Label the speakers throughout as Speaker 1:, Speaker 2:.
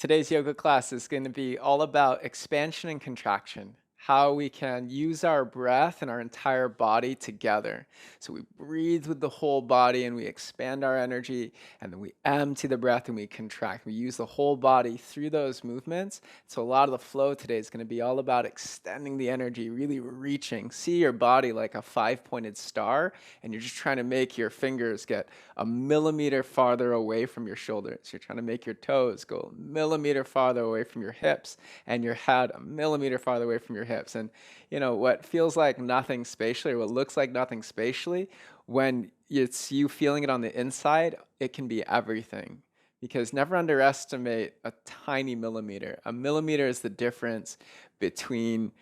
Speaker 1: Today's yoga class is going to be all about expansion and contraction, how we can use our breath and our entire body together. So we breathe with the whole body and we expand our energy, and then we empty the breath and we contract. We use the whole body through those movements. So a lot of the flow today is going to be all about extending the energy, really reaching. See your body like a five-pointed star, and you're just trying to make your fingers get a millimeter farther away from your shoulders. You're trying to make your toes go a millimeter farther away from your hips and your head a millimeter farther away from your hips. And what feels like nothing spatially, or what looks like nothing spatially, when it's you feeling it on the inside, it can be everything. Because never underestimate a tiny millimeter. A millimeter is the difference between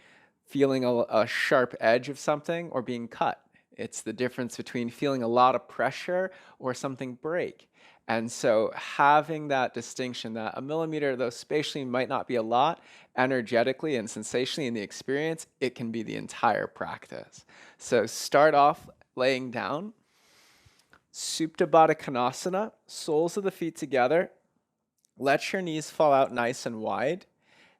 Speaker 1: feeling a sharp edge of something or being cut. It's the difference between feeling a lot of pressure or something break. And so having that distinction, that a millimeter, though spatially might not be a lot, energetically and sensationally in the experience, it can be the entire practice. So start off laying down, Supta Baddha Konasana, soles of the feet together. Let your knees fall out nice and wide.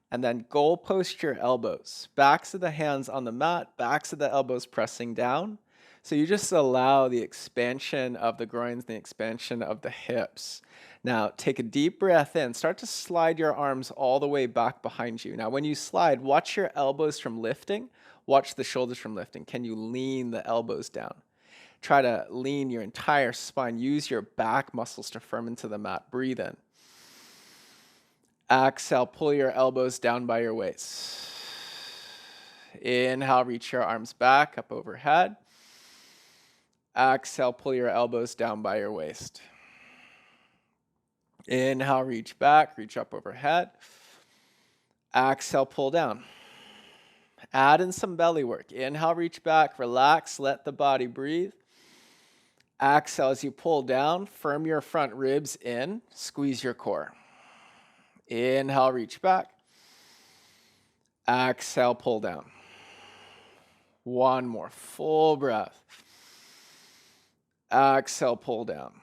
Speaker 1: And then goal post your elbows. Backs of the hands on the mat, backs of the elbows pressing down. So you just allow the expansion of the groins, the expansion of the hips. Now take a deep breath in. Start to slide your arms all the way back behind you. Now when you slide, watch your elbows from lifting. Watch the shoulders from lifting. Can you lean the elbows down? Try to lean your entire spine. Use your back muscles to firm into the mat. Breathe in. Exhale, pull your elbows down by your waist. Inhale, reach your arms back up overhead. Exhale, pull your elbows down by your waist. Inhale, reach back, reach up overhead. Exhale, pull down. Add in some belly work. Inhale, reach back, relax, let the body breathe. Exhale, as you pull down, firm your front ribs in, squeeze your core. Inhale, reach back. Exhale, pull down. One more, full breath. Exhale, pull down.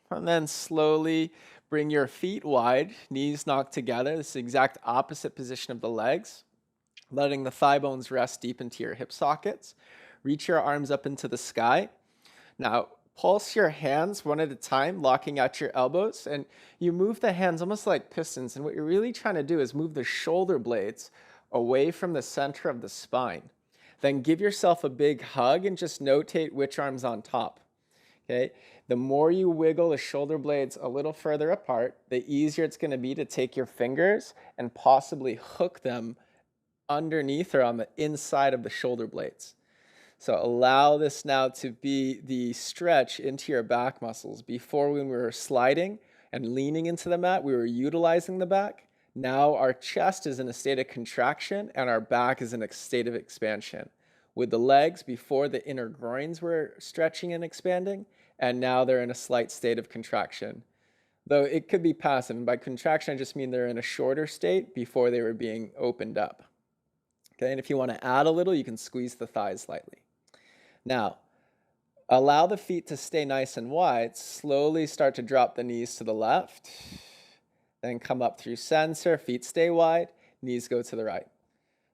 Speaker 1: And then slowly bring your feet wide, knees knocked together. This is the exact opposite position of the legs. Letting the thigh bones rest deep into your hip sockets. Reach your arms up into the sky. Now, pulse your hands one at a time, locking out your elbows, and you move the hands almost like pistons. And what you're really trying to do is move the shoulder blades away from the center of the spine. Then give yourself a big hug and just notate which arm's on top. Okay? The more you wiggle the shoulder blades a little further apart, the easier it's going to be to take your fingers and possibly hook them underneath or on the inside of the shoulder blades. So allow this now to be the stretch into your back muscles. Before, when we were sliding and leaning into the mat, we were utilizing the back. Now our chest is in a state of contraction and our back is in a state of expansion. With the legs, before the inner groins were stretching and expanding, and now they're in a slight state of contraction. Though it could be passive, and by contraction I just mean they're in a shorter state before they were being opened up. Okay, and if you want to add a little, you can squeeze the thighs slightly. Now, allow the feet to stay nice and wide. Slowly start to drop the knees to the left. Then come up through center, feet stay wide, knees go to the right.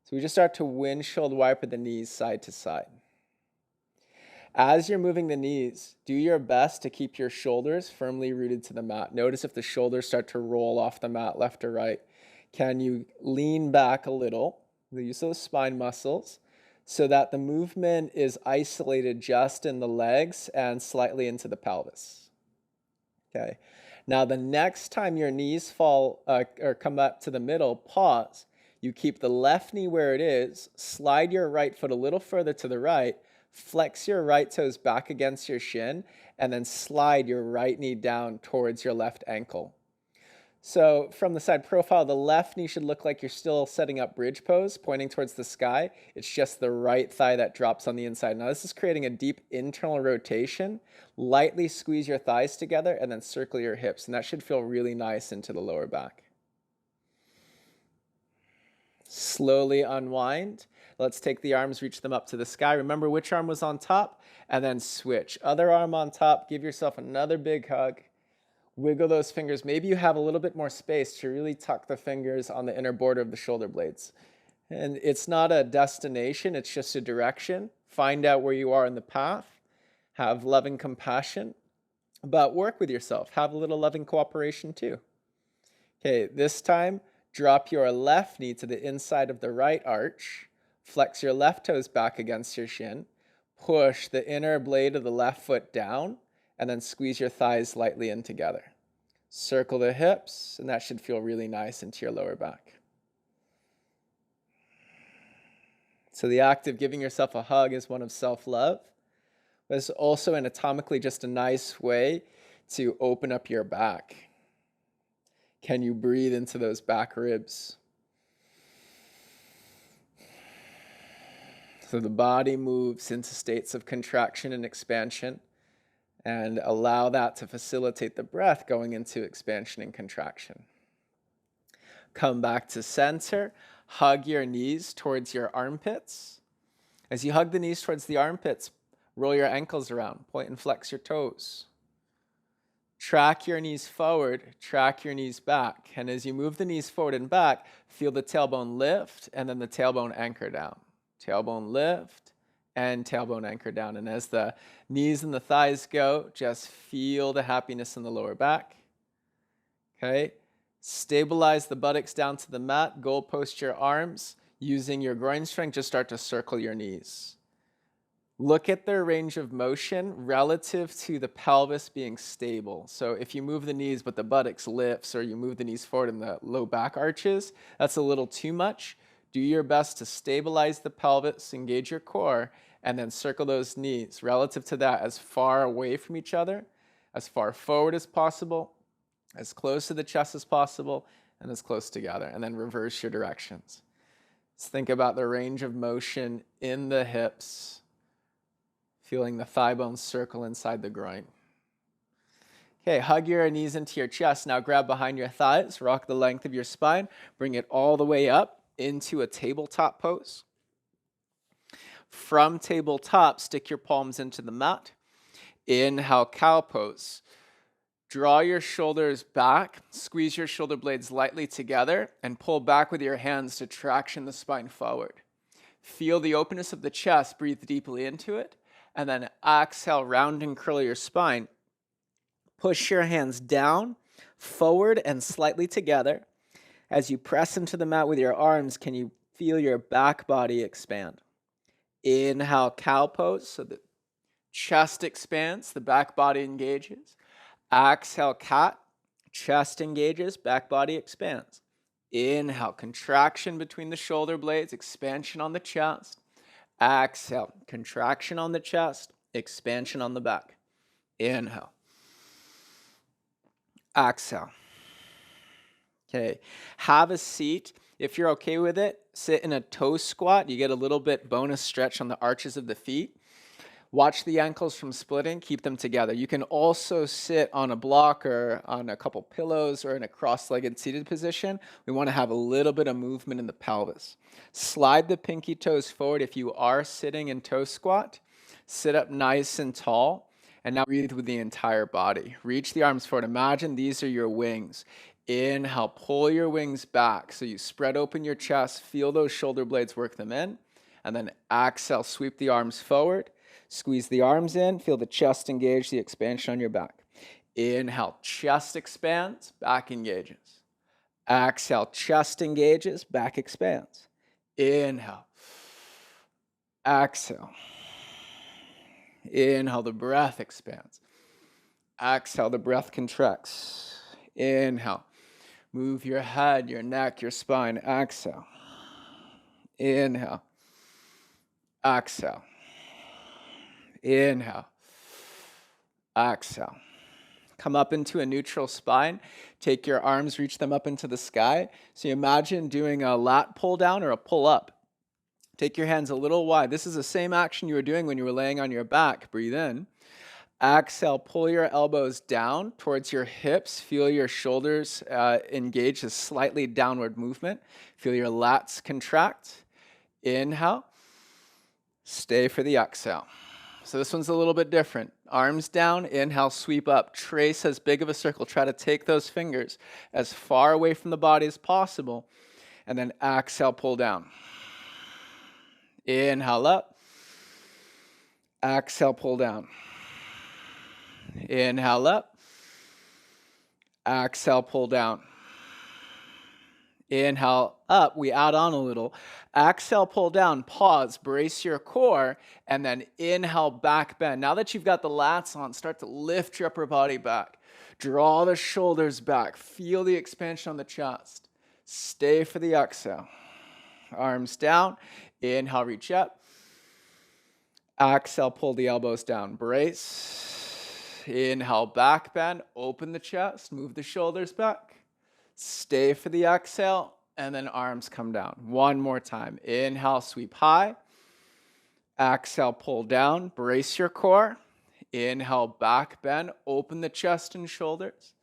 Speaker 1: So we just start to windshield wiper the knees side to side. As you're moving the knees, do your best to keep your shoulders firmly rooted to the mat. Notice if the shoulders start to roll off the mat left or right. Can you lean back a little, the use of the spine muscles, so that the movement is isolated just in the legs and slightly into the pelvis. Okay. Now the next time your knees fall or come up to the middle, pause. You keep the left knee where it is, slide your right foot a little further to the right, flex your right toes back against your shin, and then slide your right knee down towards your left ankle. So from the side profile, the left knee should look like you're still setting up bridge pose, pointing towards the sky. It's just the right thigh that drops on the inside. Now this is creating a deep internal rotation. Lightly squeeze your thighs together and then circle your hips. And that should feel really nice into the lower back. Slowly unwind. Let's take the arms, reach them up to the sky. Remember which arm was on top, and then switch. Other arm on top. Give yourself another big hug. Wiggle those fingers. Maybe you have a little bit more space to really tuck the fingers on the inner border of the shoulder blades. And it's not a destination, it's just a direction. Find out where you are in the path. Have loving compassion, but work with yourself. Have a little loving cooperation too. Okay, this time, drop your left knee to the inside of the right arch. Flex your left toes back against your shin. Push the inner blade of the left foot down, and then squeeze your thighs lightly in together. Circle the hips, and that should feel really nice into your lower back. So the act of giving yourself a hug is one of self-love, but it's also anatomically just a nice way to open up your back. Can you breathe into those back ribs? So the body moves into states of contraction and expansion, and allow that to facilitate the breath going into expansion and contraction. Come back to center. Hug your knees towards your armpits. As you hug the knees towards the armpits, roll your ankles around, point and flex your toes. Track your knees forward, track your knees back. And as you move the knees forward and back, feel the tailbone lift and then the tailbone anchor down. Tailbone lift and tailbone anchor down. And as the knees and the thighs go, just feel the happiness in the lower back. Okay. Stabilize the buttocks down to the mat. Goalpost your arms. Using your groin strength, just start to circle your knees. Look at their range of motion relative to the pelvis being stable. So if you move the knees but the buttocks lifts, or you move the knees forward and the low back arches, that's a little too much. Do your best to stabilize the pelvis, engage your core, and then circle those knees relative to that as far away from each other, as far forward as possible, as close to the chest as possible, and as close together. And then reverse your directions. Let's think about the range of motion in the hips, feeling the thigh bones circle inside the groin. Okay, hug your knees into your chest. Now grab behind your thighs, rock the length of your spine, bring it all the way up into a tabletop pose. From tabletop, stick your palms into the mat. Inhale, cow pose. Draw your shoulders back, squeeze your shoulder blades lightly together, and pull back with your hands to traction the spine forward. Feel the openness of the chest, breathe deeply into it, and then exhale, round and curl your spine. Push your hands down, forward, and slightly together. As you press into the mat with your arms, can you feel your back body expand? Inhale, cow pose, so the chest expands, the back body engages. Exhale, cat, chest engages, back body expands. Inhale, contraction between the shoulder blades, expansion on the chest. Exhale, contraction on the chest, expansion on the back. Inhale. Exhale. Okay, have a seat. If you're okay with it, sit in a toe squat. You get a little bit bonus stretch on the arches of the feet. Watch the ankles from splitting, keep them together. You can also sit on a block or on a couple pillows or in a cross-legged seated position. We want to have a little bit of movement in the pelvis. Slide the pinky toes forward if you are sitting in toe squat. Sit up nice and tall. And now breathe with the entire body. Reach the arms forward. Imagine these are your wings. Inhale, pull your wings back. So you spread open your chest, feel those shoulder blades, work them in. And then exhale, sweep the arms forward. Squeeze the arms in, feel the chest engage, the expansion on your back. Inhale, chest expands, back engages. Exhale, chest engages, back expands. Inhale. Exhale. Inhale, the breath expands. Exhale, the breath contracts. Inhale. Move your head, your neck, your spine. Exhale. Inhale. Exhale. Inhale. Exhale. Come up into a neutral spine. Take your arms, reach them up into the sky. So you imagine doing a lat pull down or a pull up. Take your hands a little wide. This is the same action you were doing when you were laying on your back. Breathe in. Exhale, pull your elbows down towards your hips. Feel your shoulders engage, a slightly downward movement. Feel your lats contract. Inhale. Stay for the exhale. So this one's a little bit different. Arms down, inhale, sweep up. Trace as big of a circle. Try to take those fingers as far away from the body as possible. And then exhale, pull down. Inhale up. Exhale, pull down. Inhale up. Exhale, pull down. Inhale up, we add on a little. Exhale, pull down, pause, brace your core, and then inhale, back bend. Now that you've got the lats on, start to lift your upper body back. Draw the shoulders back. Feel the expansion on the chest. Stay for the exhale. Arms down. Inhale, reach up. Exhale, pull the elbows down. Brace. Inhale, back bend. Open the chest. Move the shoulders back. Stay for the exhale, and then arms come down. One more time. Inhale, sweep high. Exhale, pull down. Brace your core. Inhale, back bend. Open the chest and shoulders.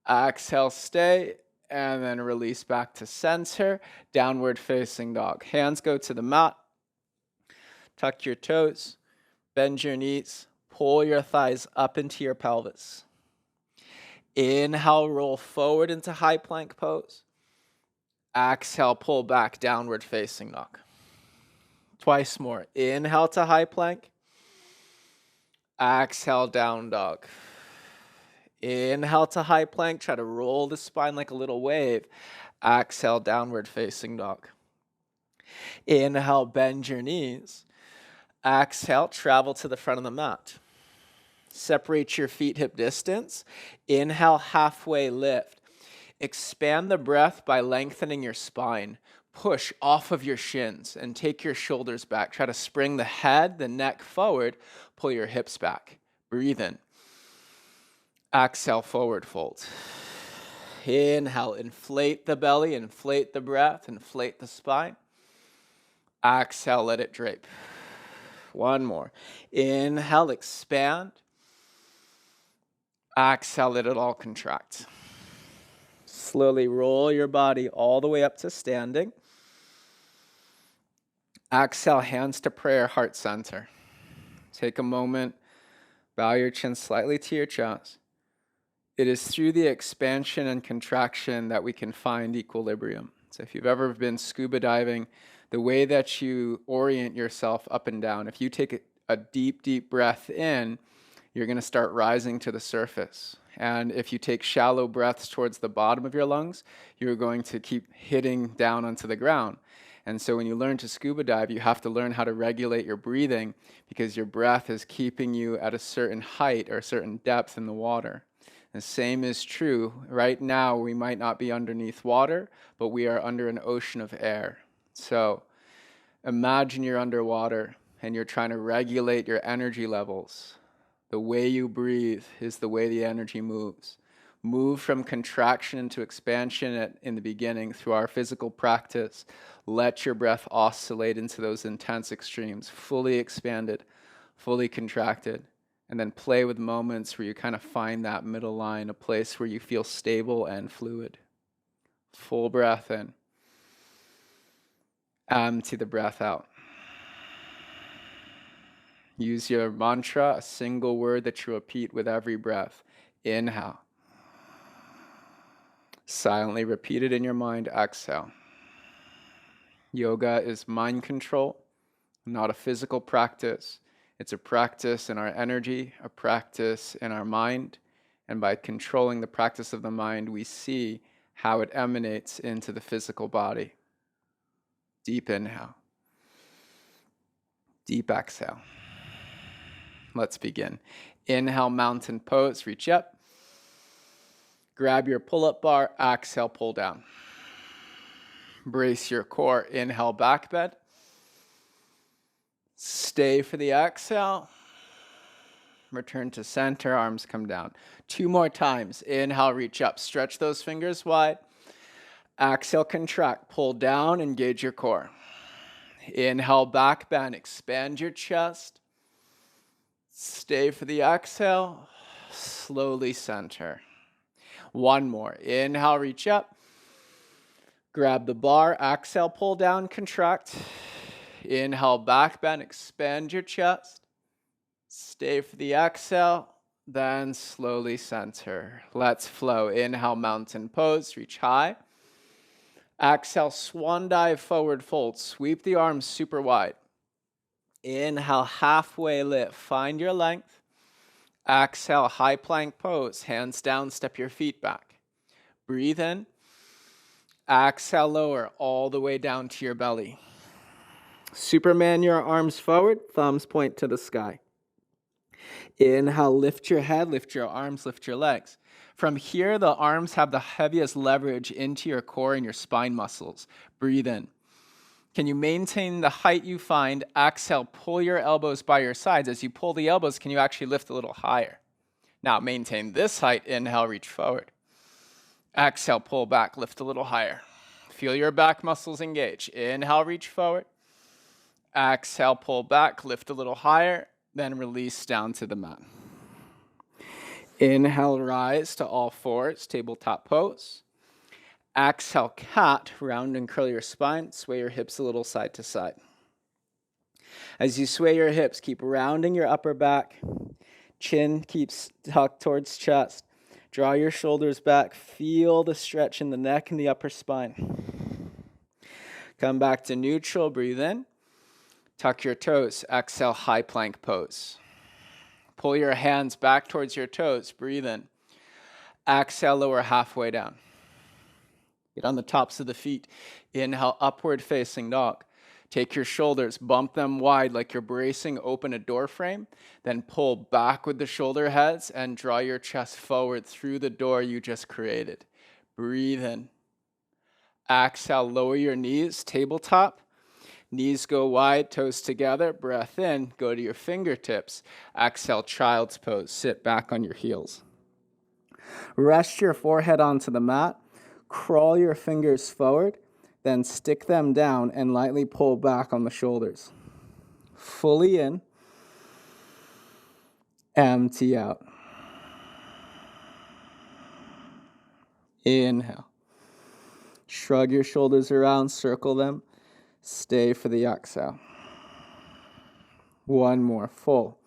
Speaker 1: Exhale, stay, and then release back to center. Downward facing dog. Hands go to the mat. Tuck your toes. Bend your knees. Pull your thighs up into your pelvis. Inhale, roll forward into high plank pose. Exhale, pull back, downward facing dog. Twice more. Inhale to high plank. Exhale, down dog. Inhale to high plank. Try to roll the spine like a little wave. Exhale, downward facing dog. Inhale, bend your knees. Exhale, travel to the front of the mat. Separate your feet hip distance. Inhale, halfway lift. Expand the breath by lengthening your spine. Push off of your shins and take your shoulders back. Try to spring the head, the neck forward. Pull your hips back. Breathe in. Exhale, forward fold. Inhale, inflate the belly, inflate the breath, inflate the spine. Exhale, let it drape. One more. Inhale, expand. Exhale, let it all contract. Slowly roll your body all the way up to standing. Exhale, hands to prayer, heart center. Take a moment, bow your chin slightly to your chest. It is through the expansion and contraction that we can find equilibrium. So if you've ever been scuba diving, the way that you orient yourself up and down, if you take a deep, deep breath in, you're going to start rising to the surface. And if you take shallow breaths towards the bottom of your lungs, you're going to keep hitting down onto the ground. And so when you learn to scuba dive, you have to learn how to regulate your breathing because your breath is keeping you at a certain height or a certain depth in the water. The same is true. Right now, we might not be underneath water, but we are under an ocean of air. So imagine you're underwater and you're trying to regulate your energy levels. The way you breathe is the way the energy moves. Move from contraction into expansion in the beginning through our physical practice. Let your breath oscillate into those intense extremes, fully expanded, fully contracted, and then play with moments where you kind of find that middle line, a place where you feel stable and fluid. Full breath in. Empty the breath out. Use your mantra, a single word that you repeat with every breath. Inhale. Silently repeat it in your mind. Exhale. Yoga is mind control, not a physical practice. It's a practice in our energy, a practice in our mind. And by controlling the practice of the mind, we see how it emanates into the physical body. Deep inhale. Deep exhale. Let's begin. Inhale, mountain pose, reach up. Grab your pull-up bar, exhale, pull down. Brace your core, inhale, back bend. Stay for the exhale. Return to center, arms come down. 2 more times. Inhale, reach up, stretch those fingers wide. Exhale, contract, pull down, engage your core. Inhale, back bend, expand your chest. Stay for the exhale, slowly center. 1 more. Inhale, reach up. Grab the bar, exhale, pull down, contract. Inhale, back bend, expand your chest. Stay for the exhale, then slowly center. Let's flow. Inhale, mountain pose, reach high. Exhale, swan dive, forward fold. Sweep the arms super wide. Inhale, halfway lift. Find your length. Exhale, high plank pose. Hands down, step your feet back. Breathe in. Exhale, lower all the way down to your belly. Superman your arms forward, thumbs point to the sky. Inhale, lift your head, lift your arms, lift your legs. From here, the arms have the heaviest leverage into your core and your spine muscles. Breathe in. Can you maintain the height you find? Exhale, pull your elbows by your sides. As you pull the elbows, can you actually lift a little higher? Now maintain this height. Inhale, reach forward. Exhale, pull back, lift a little higher. Feel your back muscles engage. Inhale, reach forward. Exhale, pull back, lift a little higher, then release down to the mat. Inhale, rise to all fours, tabletop pose. Exhale, cat, round and curl your spine, sway your hips a little side to side. As you sway your hips, keep rounding your upper back. Chin keeps tucked towards chest. Draw your shoulders back. Feel the stretch in the neck and the upper spine. Come back to neutral. Breathe in. Tuck your toes. Exhale, high plank pose. Pull your hands back towards your toes. Breathe in. Exhale, lower halfway down. Get on the tops of the feet. Inhale, upward facing dog. Take your shoulders, bump them wide like you're bracing open a door frame. Then pull back with the shoulder heads and draw your chest forward through the door you just created. Breathe in. Exhale, lower your knees, tabletop. Knees go wide, toes together. Breath in, go to your fingertips. Exhale, child's pose. Sit back on your heels. Rest your forehead onto the mat. Crawl your fingers forward. Then stick them down and lightly pull back on the shoulders. Fully in. Empty out. Inhale. Shrug your shoulders around, circle them. Stay for the exhale. One more, full.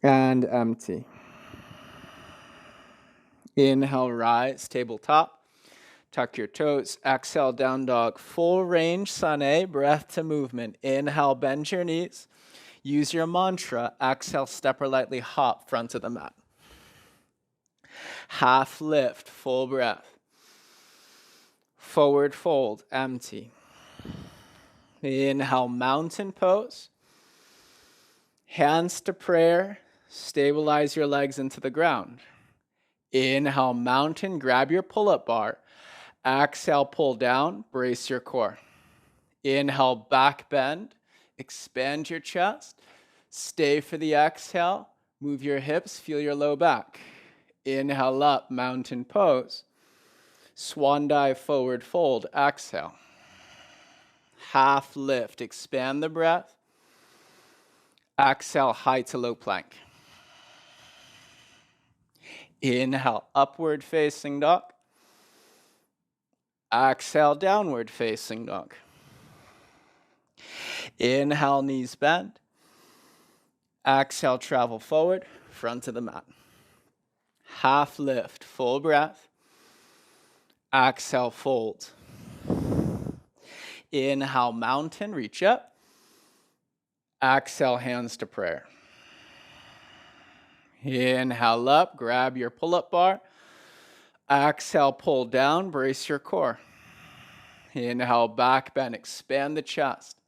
Speaker 1: And empty. Inhale, rise, tabletop. Tuck your toes. Exhale, down dog. Full range, sun A, breath to movement. Inhale, bend your knees. Use your mantra. Exhale, step or lightly hop front of the mat. Half lift, full breath. Forward fold, empty. Inhale, mountain pose. Hands to prayer. Stabilize your legs into the ground. Inhale, mountain. Grab your pull-up bar. Exhale, pull down. Brace your core. Inhale, back bend. Expand your chest. Stay for the exhale. Move your hips. Feel your low back. Inhale up, mountain pose. Swan dive, forward fold. Exhale. Half lift. Expand the breath. Exhale, high to low plank. Inhale, upward facing dog. Exhale, downward facing dog. Inhale, knees bend. Exhale, travel forward, front of the mat. Half lift, full breath. Exhale, fold. Inhale, mountain, reach up. Exhale, hands to prayer. Inhale up, grab your pull-up bar. Exhale, pull down, brace your core. Inhale, back bend, expand the chest.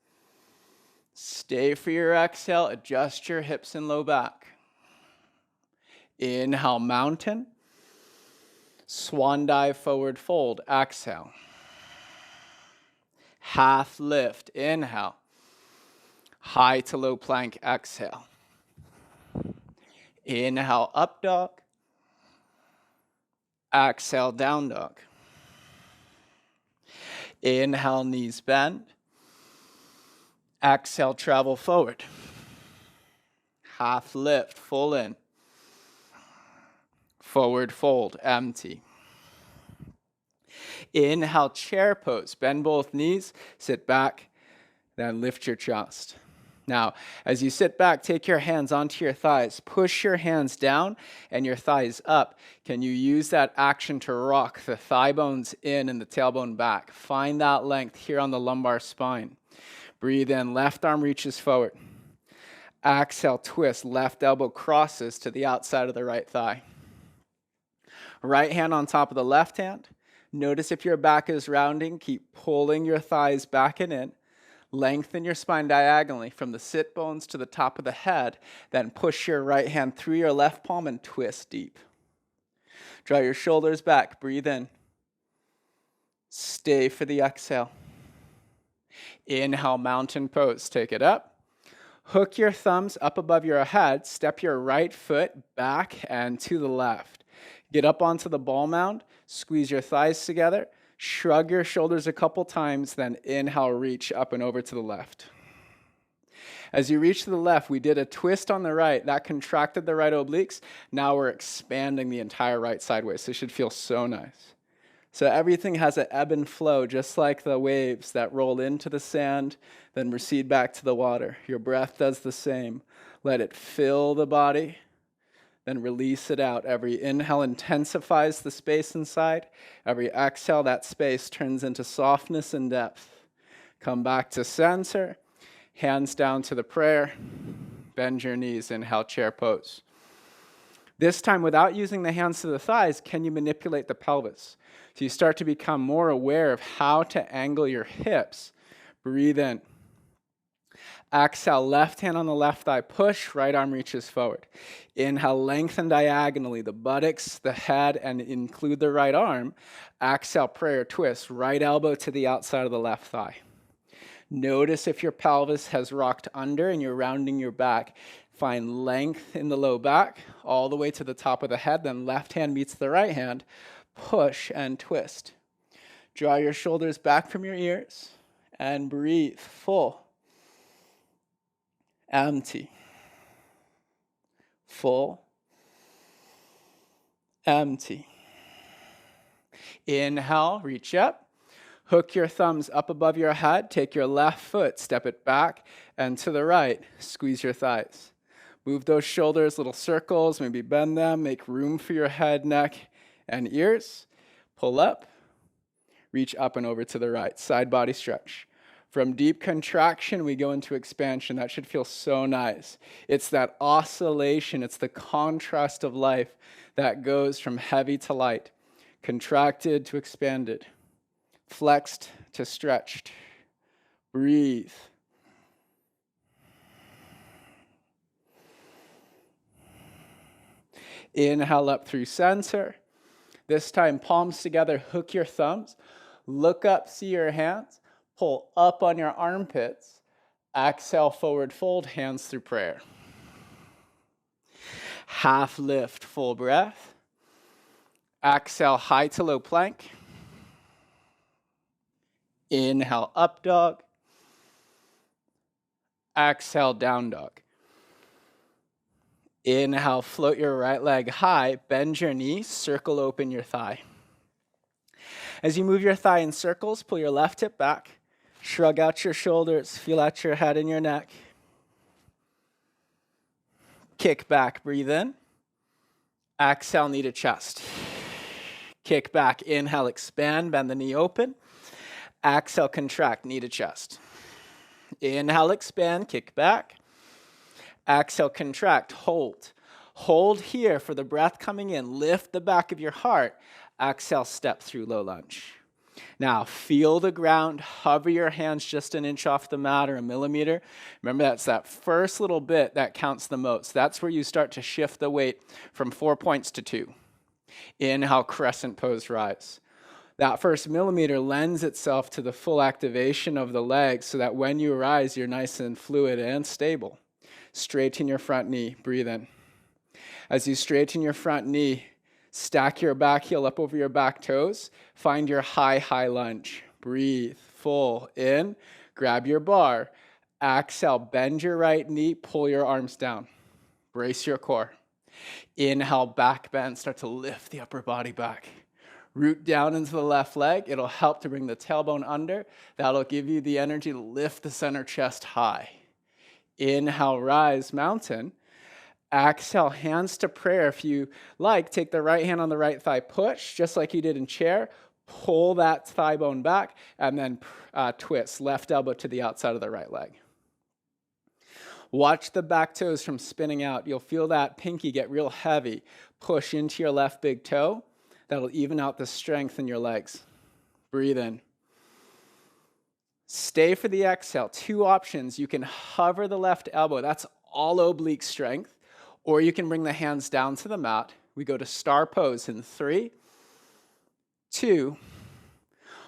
Speaker 1: Stay for your exhale, adjust your hips and low back. Inhale, mountain. Swan dive, forward fold. Exhale. Half lift. Inhale. High to low plank. Exhale. Inhale, up dog. Exhale, down dog. Inhale, knees bend. Exhale, travel forward. Half lift, full in. Forward fold, empty. Inhale, chair pose. Bend both knees, sit back, then lift your chest. Now, as you sit back, take your hands onto your thighs. Push your hands down and your thighs up. Can you use that action to rock the thigh bones in and the tailbone back? Find that length here on the lumbar spine. Breathe in, left arm reaches forward. Exhale, twist, left elbow crosses to the outside of the right thigh. Right hand on top of the left hand. Notice if your back is rounding, keep pulling your thighs back and in. Lengthen your spine diagonally from the sit bones to the top of the head. Then push your right hand through your left palm and twist deep. Draw your shoulders back. Breathe in. Stay for the exhale. Inhale, mountain pose. Take it up. Hook your thumbs up above your head. Step your right foot back and to the left. Get up onto the ball mound. Squeeze your thighs together. Shrug your shoulders a couple times, then inhale, reach up and over to the left. As you reach to the left, we did a twist on the right. That contracted the right obliques. Now we're expanding the entire right sideways. So it should feel so nice. So everything has an ebb and flow, just like the waves that roll into the sand, then recede back to the water. Your breath does the same. Let it fill the body. Then release it out. Every inhale intensifies the space inside. Every exhale, that space turns into softness and depth. Come back to center. Hands down to the prayer. Bend your knees. Inhale, chair pose. This time, without using the hands to the thighs, can you manipulate the pelvis? So you start to become more aware of how to angle your hips. Breathe in. Exhale, left hand on the left thigh, push, right arm reaches forward. Inhale, lengthen diagonally, the buttocks, the head, and include the right arm. Exhale, prayer twist, right elbow to the outside of the left thigh. Notice if your pelvis has rocked under and you're rounding your back. Find length in the low back, all the way to the top of the head, then left hand meets the right hand. Push and twist. Draw your shoulders back from your ears and breathe full. Empty. Full. Empty. Inhale, reach up. Hook your thumbs up above your head. Take your left foot, step it back and to the right. Squeeze your thighs. Move those shoulders, little circles, maybe bend them. Make room for your head, neck, and ears. Pull up. Reach up and over to the right. Side body stretch. From deep contraction, we go into expansion. That should feel so nice. It's that oscillation. It's the contrast of life that goes from heavy to light, contracted to expanded, flexed to stretched. Breathe. Inhale up through center. This time, palms together, hook your thumbs. Look up, see your hands. Pull up on your armpits. Exhale, forward fold, hands through prayer. Half lift, full breath. Exhale, high to low plank. Inhale, up dog. Exhale, down dog. Inhale, float your right leg high, bend your knee, circle open your thigh. As you move your thigh in circles, pull your left hip back. Shrug out your shoulders, feel out your head and your neck. Kick back, breathe in. Exhale, knee to chest. Kick back, inhale, expand, bend the knee open. Exhale, contract, knee to chest. Inhale, expand, kick back. Exhale, contract, hold. Hold here for the breath coming in. Lift the back of your heart. Exhale, step through low lunge. Now, feel the ground. Hover your hands just an inch off the mat or a millimeter. Remember, that's that first little bit that counts the most. That's where you start to shift the weight from 4 points to 2. Inhale, crescent pose, rise. That first millimeter lends itself to the full activation of the legs so that when you rise, you're nice and fluid and stable. Straighten your front knee. Breathe in. As you straighten your front knee, stack your back heel up over your back toes. Find your high lunge. Breathe. Full. In. Grab your bar. Exhale. Bend your right knee. Pull your arms down. Brace your core. Inhale. Back bend. Start to lift the upper body back. Root down into the left leg. It'll help to bring the tailbone under. That'll give you the energy to lift the center chest high. Inhale, rise, mountain. Exhale, hands to prayer. If you like, take the right hand on the right thigh, push, just like you did in chair. Pull that thigh bone back, and then twist. Left elbow to the outside of the right leg. Watch the back toes from spinning out. You'll feel that pinky get real heavy. Push into your left big toe. That'll even out the strength in your legs. Breathe in. Stay for the exhale. 2 options. You can hover the left elbow. That's all oblique strength. Or you can bring the hands down to the mat. We go to star pose in 3, 2,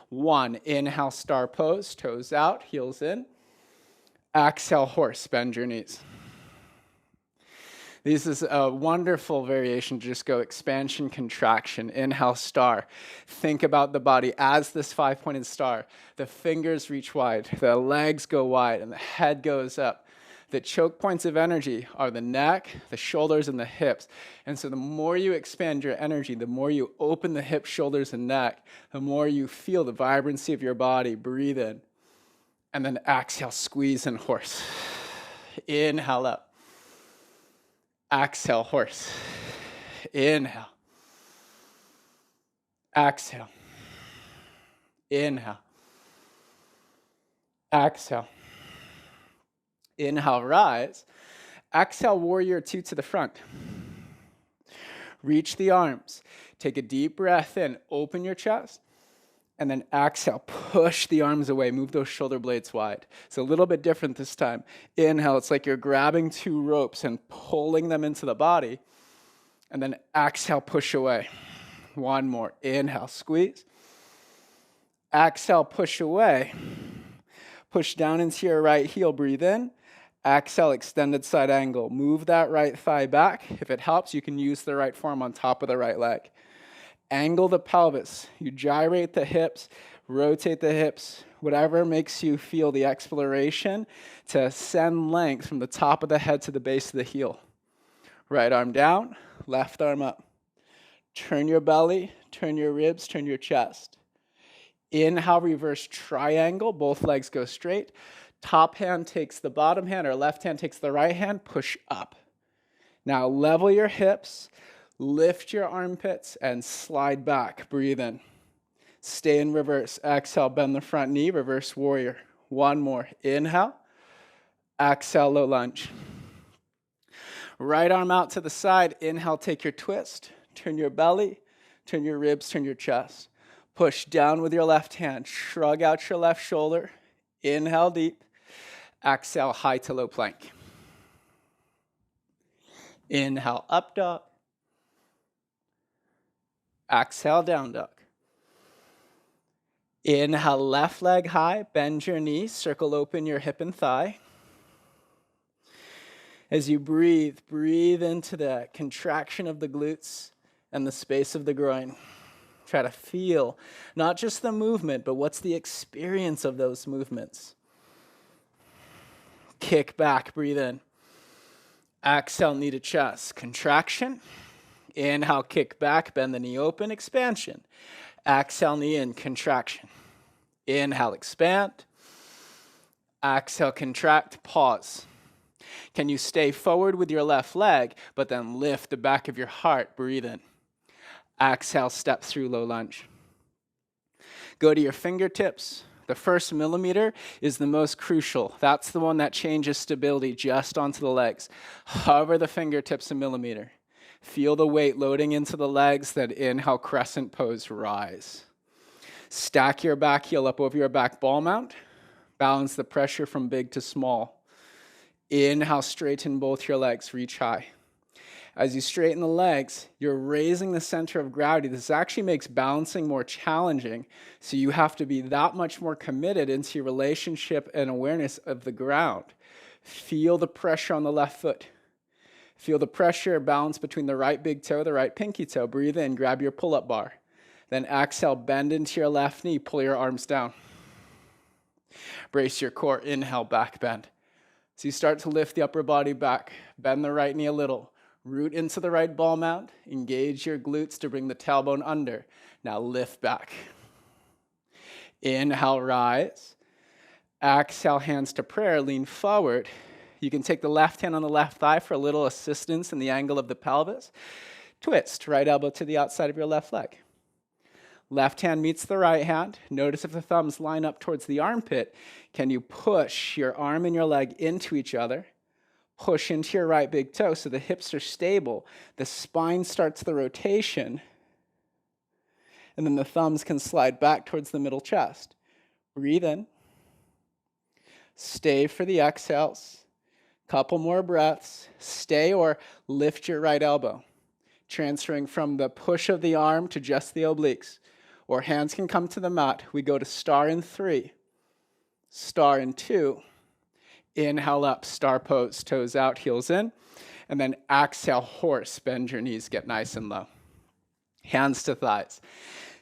Speaker 1: 1. Inhale, star pose. Toes out, heels in. Exhale, horse. Bend your knees. This is a wonderful variation to just go expansion, contraction, inhale, star. Think about the body as this 5-pointed star. The fingers reach wide, the legs go wide, and the head goes up. The choke points of energy are the neck, the shoulders, and the hips. And so the more you expand your energy, the more you open the hips, shoulders, and neck, the more you feel the vibrancy of your body. Breathe in. And then exhale, squeeze and horse. Inhale up. Exhale, horse. Inhale. Exhale. Inhale. Exhale. Inhale, rise. Exhale, warrior 2 to the front. Reach the arms. Take a deep breath in. Open your chest. And then exhale, push the arms away. Move those shoulder blades wide. It's a little bit different this time. Inhale, it's like you're grabbing 2 ropes and pulling them into the body. And then exhale, push away. 1 more. Inhale, squeeze. Exhale, push away. Push down into your right heel. Breathe in. Exhale, extended side angle. Move that right thigh back. If it helps, you can use the right forearm on top of the right leg. Angle the pelvis. You gyrate the hips, rotate the hips, whatever makes you feel the exploration to send length from the top of the head to the base of the heel. Right arm down, left arm up. Turn your belly, turn your ribs, turn your chest. Inhale, reverse triangle. Both legs go straight. Top hand takes the bottom hand, or left hand takes the right hand. Push up. Now level your hips. Lift your armpits and slide back. Breathe in. Stay in reverse. Exhale, bend the front knee. Reverse warrior. 1 more. Inhale. Exhale, low lunge. Right arm out to the side. Inhale, take your twist. Turn your belly. Turn your ribs. Turn your chest. Push down with your left hand. Shrug out your left shoulder. Inhale deep. Exhale, high to low plank. Inhale, up dog. Exhale, down dog. Inhale, left leg high. Bend your knees. Circle open your hip and thigh. As you breathe, breathe into the contraction of the glutes and the space of the groin. Try to feel not just the movement, but what's the experience of those movements. Kick back, breathe in. Exhale, knee to chest. Contraction. Inhale, kick back, bend the knee open, expansion. Exhale, knee in, contraction. Inhale, expand. Exhale, contract, pause. Can you stay forward with your left leg, but then lift the back of your heart, breathe in. Exhale, step through low lunge. Go to your fingertips. The first millimeter is the most crucial. That's the one that changes stability just onto the legs. Hover the fingertips a millimeter. Feel the weight loading into the legs, then inhale, crescent pose, rise. Stack your back heel up over your back ball mount. Balance the pressure from big to small. Inhale, straighten both your legs, reach high. As you straighten the legs, you're raising the center of gravity. This actually makes balancing more challenging, so you have to be that much more committed into your relationship and awareness of the ground. Feel the pressure on the left foot. Feel the pressure balance between the right big toe, the right pinky toe. Breathe in, grab your pull-up bar. Then exhale, bend into your left knee, pull your arms down. Brace your core, inhale, back bend. So you start to lift the upper body back, bend the right knee a little. Root into the right ball mount. Engage your glutes to bring the tailbone under. Now lift back. Inhale, rise. Exhale, hands to prayer. Lean forward.
Speaker 2: You can take the left hand on the left thigh for a little assistance in the angle of the pelvis. Twist, right elbow to the outside of your left leg. Left hand meets the right hand. Notice if the thumbs line up towards the armpit, can you push your arm and your leg into each other? Push into your right big toe so the hips are stable. The spine starts the rotation. And then the thumbs can slide back towards the middle chest. Breathe in. Stay for the exhales. Couple more breaths. Stay or lift your right elbow. Transferring from the push of the arm to just the obliques. Or hands can come to the mat. We go to star in 3, star in 2. Inhale up, star pose, toes out, heels in. And then exhale, horse, bend your knees, get nice and low. Hands to thighs.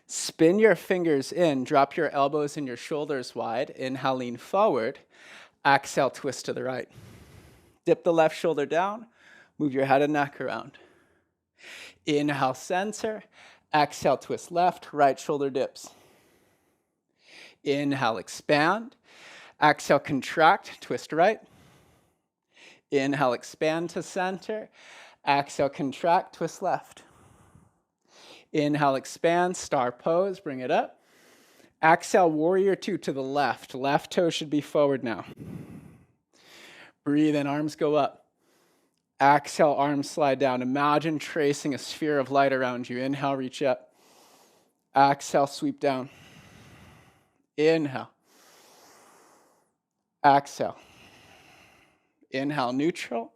Speaker 2: Spin your fingers in, drop your elbows and your shoulders wide. Inhale, lean forward. Exhale, twist to the right. Dip the left shoulder down, move your head and neck around. Inhale, center. Exhale, twist left, right shoulder dips. Inhale, expand. Exhale, contract, twist right. Inhale, expand to center. Exhale, contract, twist left. Inhale, expand, star pose, bring it up. Exhale, warrior 2 to the left. Left toe should be forward now. Breathe in, arms go up. Exhale, arms slide down. Imagine tracing a sphere of light around you. Inhale, reach up. Exhale, sweep down. Inhale. Exhale. Inhale, neutral.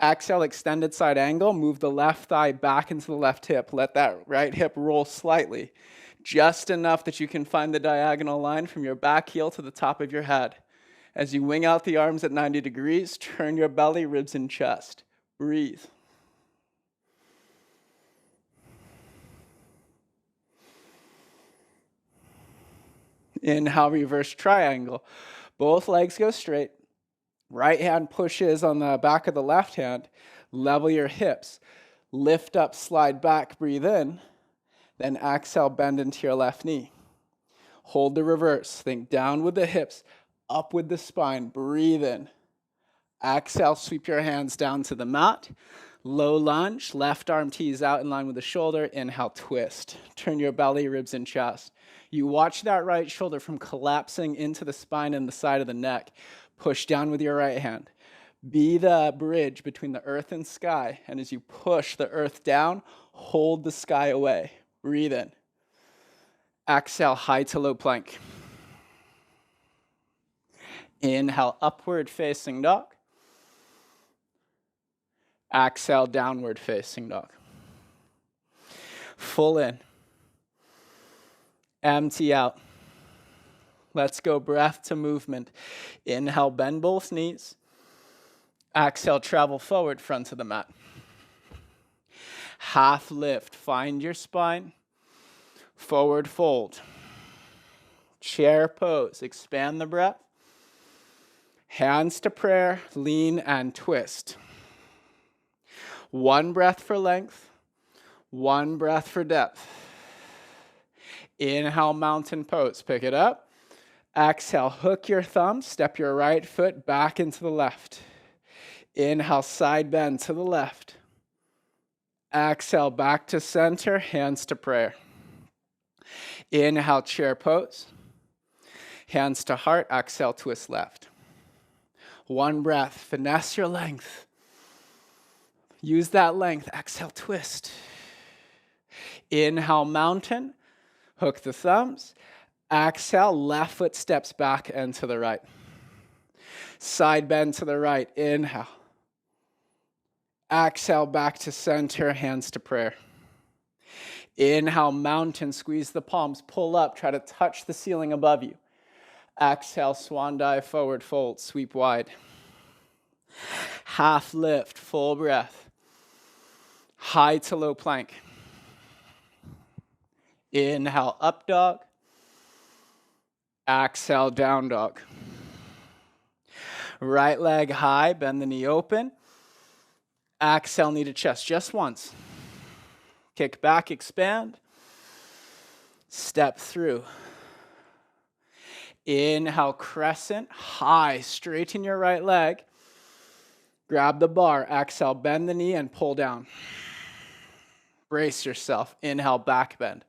Speaker 2: Exhale, extended side angle. Move the left thigh back into the left hip. Let that right hip roll slightly. Just enough that you can find the diagonal line from your back heel to the top of your head. As you wing out the arms at 90 degrees, turn your belly, ribs, and chest. Breathe. Inhale, reverse triangle. Both legs go straight. Right hand pushes on the back of the left hand. Level your hips. Lift up, slide back, breathe in. Then exhale, bend into your left knee. Hold the reverse. Think down with the hips, up with the spine. Breathe in. Exhale, sweep your hands down to the mat. Low lunge, left arm tees out in line with the shoulder. Inhale, twist. Turn your belly, ribs, and chest. You watch that right shoulder from collapsing into the spine and the side of the neck. Push down with your right hand. Be the bridge between the earth and sky. And as you push the earth down, hold the sky away. Breathe in. Exhale, high to low plank. Inhale, upward facing dog. Exhale, downward facing dog. Full in. Empty out. Let's go breath to movement. Inhale, bend both knees. Exhale, travel forward, front of the mat. Half lift, find your spine. Forward fold. Chair pose, expand the breath. Hands to prayer, lean and twist. One breath for length, one breath for depth. Inhale, mountain pose, pick it up. Exhale, hook your thumb, step your right foot back into the left. Inhale, side bend to the left. Exhale, back to center, hands to prayer. Inhale, chair pose. Hands to heart, exhale, twist left. One breath, finesse your length. Use that length, exhale, twist. Inhale, mountain, hook the thumbs. Exhale, left foot steps back and to the right. Side bend to the right, inhale. Exhale, back to center, hands to prayer. Inhale, mountain, squeeze the palms, pull up, try to touch the ceiling above you. Exhale, swan dive, forward fold, sweep wide. Half lift, full breath. High to low plank. Inhale, up dog. Exhale, down dog. Right leg high, bend the knee open. Exhale, knee to chest, just once. Kick back, expand. Step through. Inhale, crescent, high, straighten your right leg. Grab the bar. Exhale, bend the knee and pull down. Brace yourself. Inhale, back bend.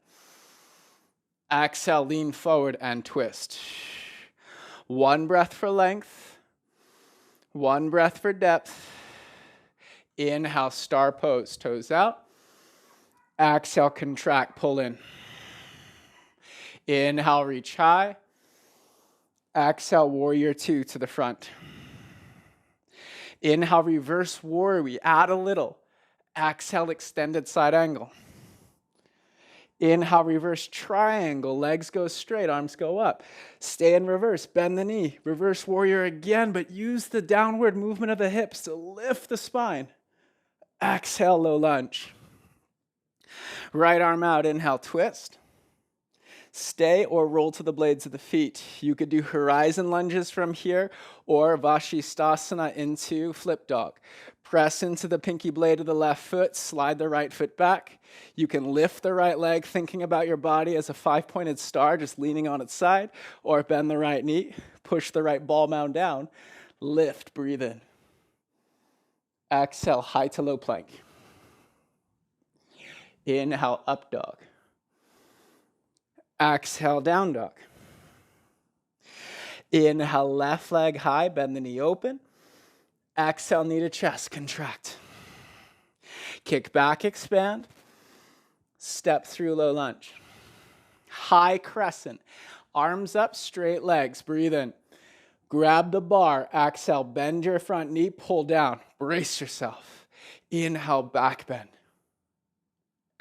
Speaker 2: Exhale, lean forward and twist. One breath for length. One breath for depth. Inhale, star pose, toes out. Exhale, contract, pull in. Inhale, reach high. Exhale, warrior two to the front. Inhale, reverse warrior. We add a little. Exhale, extended side angle. Inhale, reverse triangle. Legs go straight, arms go up. Stay in reverse, bend the knee. Reverse warrior again, but use the downward movement of the hips to lift the spine. Exhale, low lunge. Right arm out, inhale, twist. Stay or roll to the blades of the feet. You could do horizon lunges from here or Vashisthasana into flip dog. Press into the pinky blade of the left foot, slide the right foot back. You can lift the right leg, thinking about your body as a five-pointed star, just leaning on its side, or bend the right knee, push the right ball mound down, lift, breathe in. Exhale, high to low plank. Inhale, up dog. Exhale, down dog. Inhale, left leg high, bend the knee open. Exhale, knee to chest, contract. Kick back, expand. Step through, low lunge. High crescent. Arms up, straight legs, breathe in. Grab the bar, exhale, bend your front knee, pull down. Brace yourself. Inhale, back bend.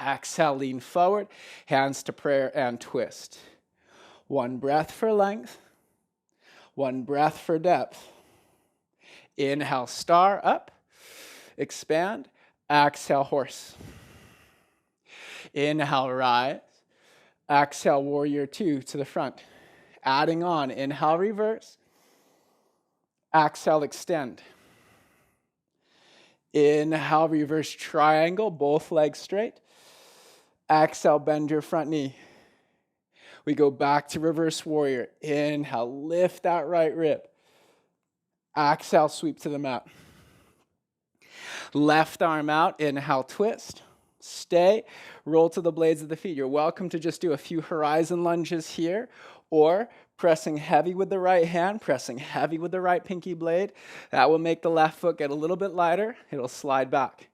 Speaker 2: Exhale, lean forward, hands to prayer and twist. One breath for length, one breath for depth. Inhale, star, up, expand. Exhale, horse. Inhale, rise. Exhale, warrior two to the front. Adding on, inhale, reverse. Exhale, extend. Inhale, reverse triangle, both legs straight. Exhale, bend your front knee. We go back to reverse warrior. Inhale, lift that right rib. Exhale, sweep to the mat. Left arm out, inhale, twist. Stay, roll to the blades of the feet. You're welcome to just do a few horizon lunges here, or pressing heavy with the right hand, pressing heavy with the right pinky blade. That will make the left foot get a little bit lighter. It'll slide back.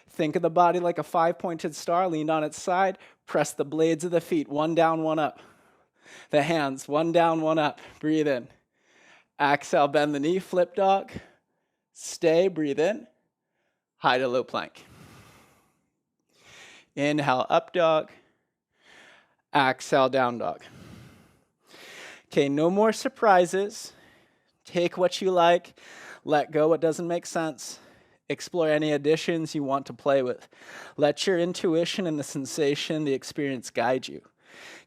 Speaker 2: Think of the body like a five-pointed star, leaned on its side. Press the blades of the feet, one down, one up. The hands, one down, one up. Breathe in. Exhale, bend the knee, flip dog. Stay, breathe in. High to low plank. Inhale, up dog. Exhale, down dog. Okay, no more surprises. Take what you like. Let go what doesn't make sense. Explore any additions you want to play with. Let your intuition and the sensation, the experience guide you.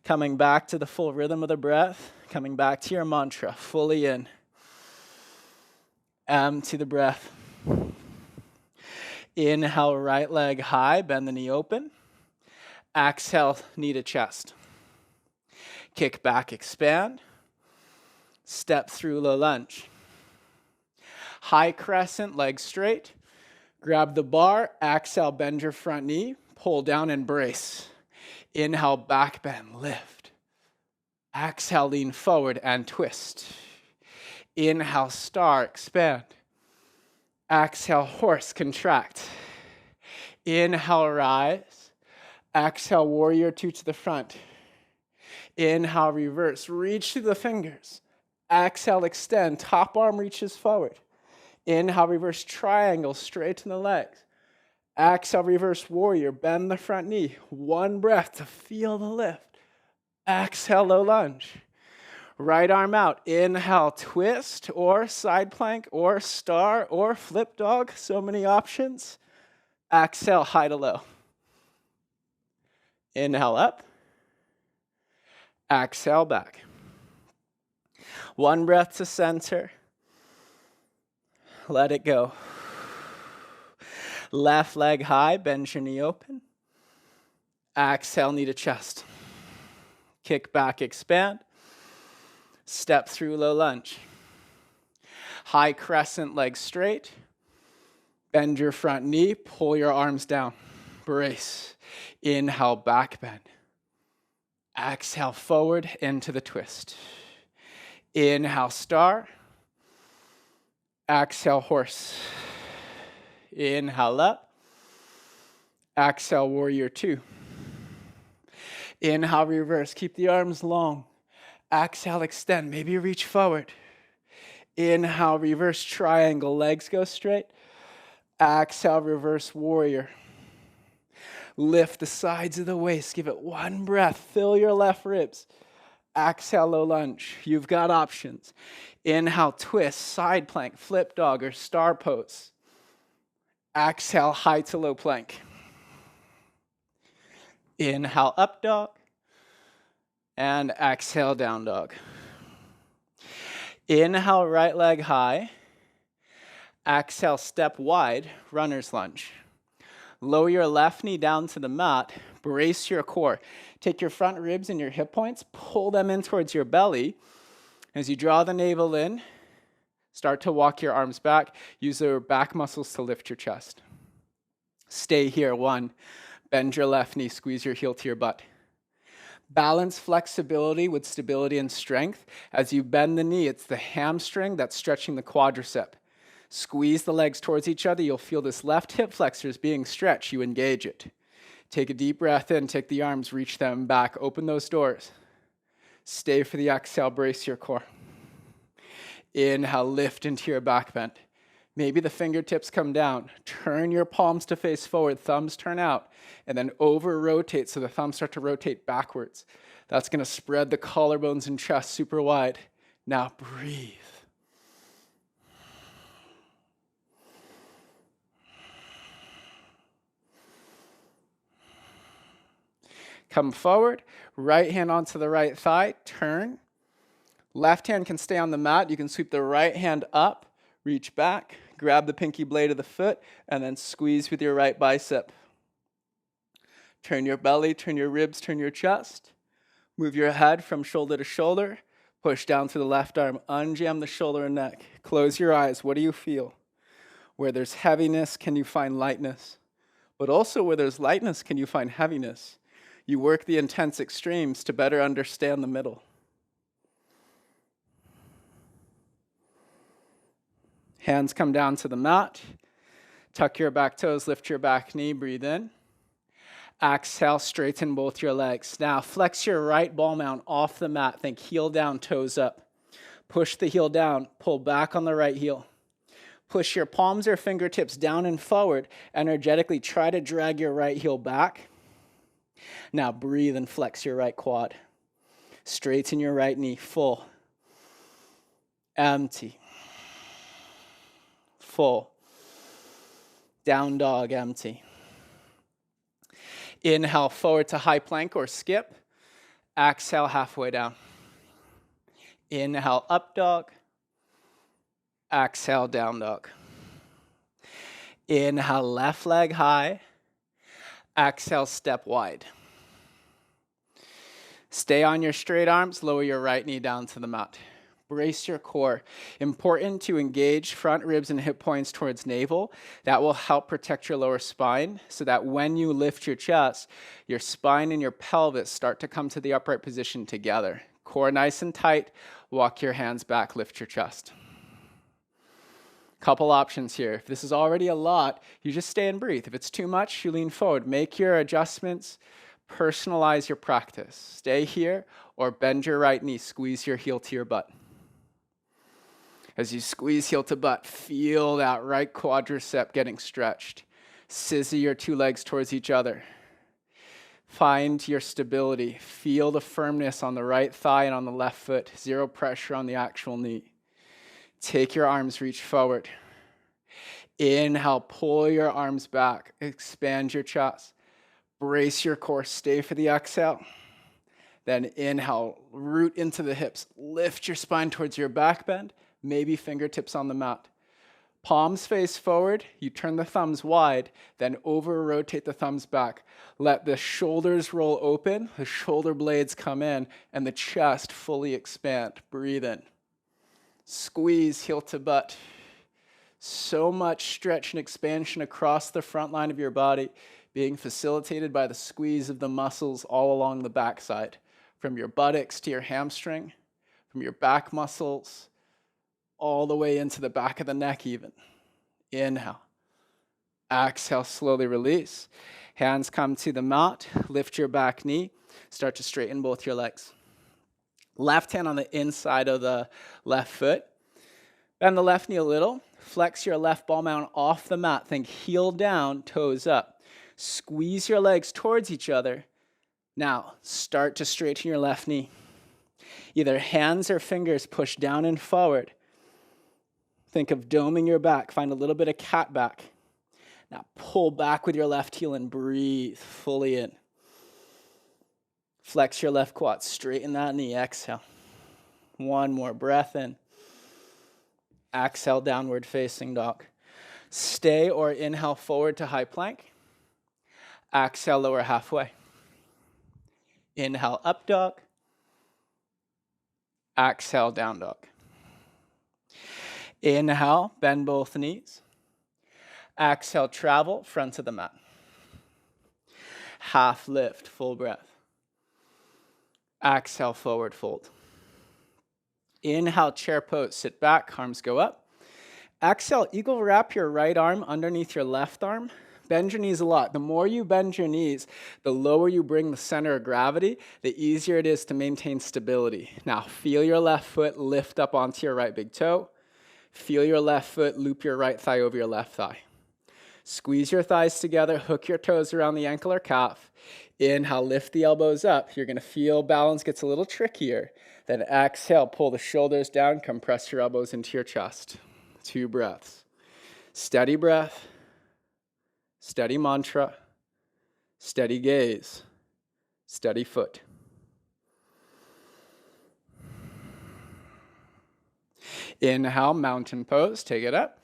Speaker 2: Coming back to the full rhythm of the breath. Coming back to your mantra, fully in. To the breath. Inhale, right leg high, bend the knee open. Exhale, knee to chest. Kick back, expand. Step through, low lunge. High crescent, legs straight. Grab the bar, exhale, bend your front knee, pull down and brace. Inhale, back bend, lift. Exhale, lean forward and twist. Inhale, star, expand. Exhale, horse, contract. Inhale, rise. Exhale, warrior two to the front. Inhale, reverse, reach through the fingers. Exhale, extend, top arm reaches forward. Inhale, reverse triangle, straighten the legs. Exhale, reverse warrior, bend the front knee. One breath to feel the lift. Exhale, low lunge. Right arm out. Inhale, twist or side plank or star or flip dog. So many options. Exhale, high to low. Inhale up. Exhale back. One breath to center. Let it go. Left leg high, bend your knee open. Exhale, knee to chest. Kick back, expand. Step through, low lunge. High crescent, legs straight. Bend your front knee, pull your arms down. Brace. Inhale, back bend. Exhale, forward into the twist. Inhale, star. Exhale, horse. Inhale, up. Exhale, warrior two. Inhale, reverse. Keep the arms long. Exhale, extend. Maybe reach forward. Inhale, reverse triangle. Legs go straight. Exhale, reverse warrior. Lift the sides of the waist. Give it one breath. Fill your left ribs. Exhale, low lunge. You've got options. Inhale, twist, side plank, flip dog, or star pose. Exhale, high to low plank. Inhale, up dog. And exhale, down dog. Inhale, right leg high. Exhale, step wide, runner's lunge. Lower your left knee down to the mat. Brace your core. Take your front ribs and your hip points, pull them in towards your belly. As you draw the navel in, start to walk your arms back. Use your back muscles to lift your chest. Stay here. 1. Bend your left knee, squeeze your heel to your butt. Balance flexibility with stability and strength. As you bend the knee, it's the hamstring that's stretching the quadricep. Squeeze the legs towards each other. You'll feel this left hip flexor is being stretched. You engage it. Take a deep breath in. Take the arms, reach them back. Open those doors. Stay for the exhale. Brace your core. Inhale, lift into your back bend. Maybe the fingertips come down. Turn your palms to face forward. Thumbs turn out. And then over-rotate so the thumbs start to rotate backwards. That's going to spread the collarbones and chest super wide. Now breathe. Come forward, right hand onto the right thigh, turn. Left hand can stay on the mat. You can sweep the right hand up, reach back, grab the pinky blade of the foot, and then squeeze with your right bicep. Turn your belly, turn your ribs, turn your chest. Move your head from shoulder to shoulder. Push down through the left arm, unjam the shoulder and neck. Close your eyes. What do you feel? Where there's heaviness, can you find lightness? But also where there's lightness, can you find heaviness? You work the intense extremes to better understand the middle. Hands come down to the mat. Tuck your back toes, lift your back knee, breathe in. Exhale, straighten both your legs. Now flex your right ball mount off the mat. Think heel down, toes up. Push the heel down, pull back on the right heel. Push your palms or fingertips down and forward. Energetically try to drag your right heel back. Now breathe and flex your right quad. Straighten your right knee, full. Empty. Full. Down dog, empty. Inhale, forward to high plank or skip. Exhale, halfway down. Inhale, up dog. Exhale, down dog. Inhale, left leg high. Exhale, step wide. Stay on your straight arms, lower your right knee down to the mat. Brace your core. Important to engage front ribs and hip points towards navel. That will help protect your lower spine so that when you lift your chest, your spine and your pelvis start to come to the upright position together. Core nice and tight. Walk your hands back, lift your chest. Couple options here. If this is already a lot, you just stay and breathe. If it's too much, you lean forward. Make your adjustments. Personalize your practice. Stay here or bend your right knee. Squeeze your heel to your butt. As you squeeze heel to butt, feel that right quadricep getting stretched. Scissor your two legs towards each other. Find your stability. Feel the firmness on the right thigh and on the left foot. Zero pressure on the actual knee. Take your arms, reach forward. Inhale, pull your arms back. Expand your chest. Brace your core. Stay for the exhale. Then inhale, root into the hips. Lift your spine towards your back bend. Maybe fingertips on the mat. Palms face forward. You turn the thumbs wide. Then over-rotate the thumbs back. Let the shoulders roll open. The shoulder blades come in. And the chest fully expand. Breathe in. Squeeze heel to butt. So much stretch and expansion across the front line of your body being facilitated by the squeeze of the muscles all along the backside, from your buttocks to your hamstring, from your back muscles, all the way into the back of the neck even. Inhale. Exhale, slowly release. Hands come to the mat. Lift your back knee. Start to straighten both your legs. Left hand on the inside of the left foot. Bend the left knee a little. Flex your left ball mound off the mat. Think heel down, toes up. Squeeze your legs towards each other. Now, start to straighten your left knee. Either hands or fingers push down and forward. Think of doming your back. Find a little bit of cat back. Now pull back with your left heel and breathe fully in. Flex your left quad. Straighten that knee. Exhale. One more breath in. Exhale, downward facing dog. Stay or inhale forward to high plank. Exhale, lower halfway. Inhale, up dog. Exhale, down dog. Inhale, bend both knees. Exhale, travel, front of the mat. Half lift, full breath. Exhale, forward fold. Inhale, chair pose, sit back, arms go up. Exhale, eagle wrap your right arm underneath your left arm. Bend your knees a lot. The more you bend your knees, the lower you bring the center of gravity, the easier it is to maintain stability. Now, feel your left foot lift up onto your right big toe. Feel your left foot loop your right thigh over your left thigh. Squeeze your thighs together, hook your toes around the ankle or calf. Inhale, lift the elbows up. You're going to feel balance gets a little trickier. Then exhale, pull the shoulders down, compress your elbows into your chest. 2 breaths. Steady breath, steady mantra, steady gaze, steady foot. Inhale, mountain pose, take it up.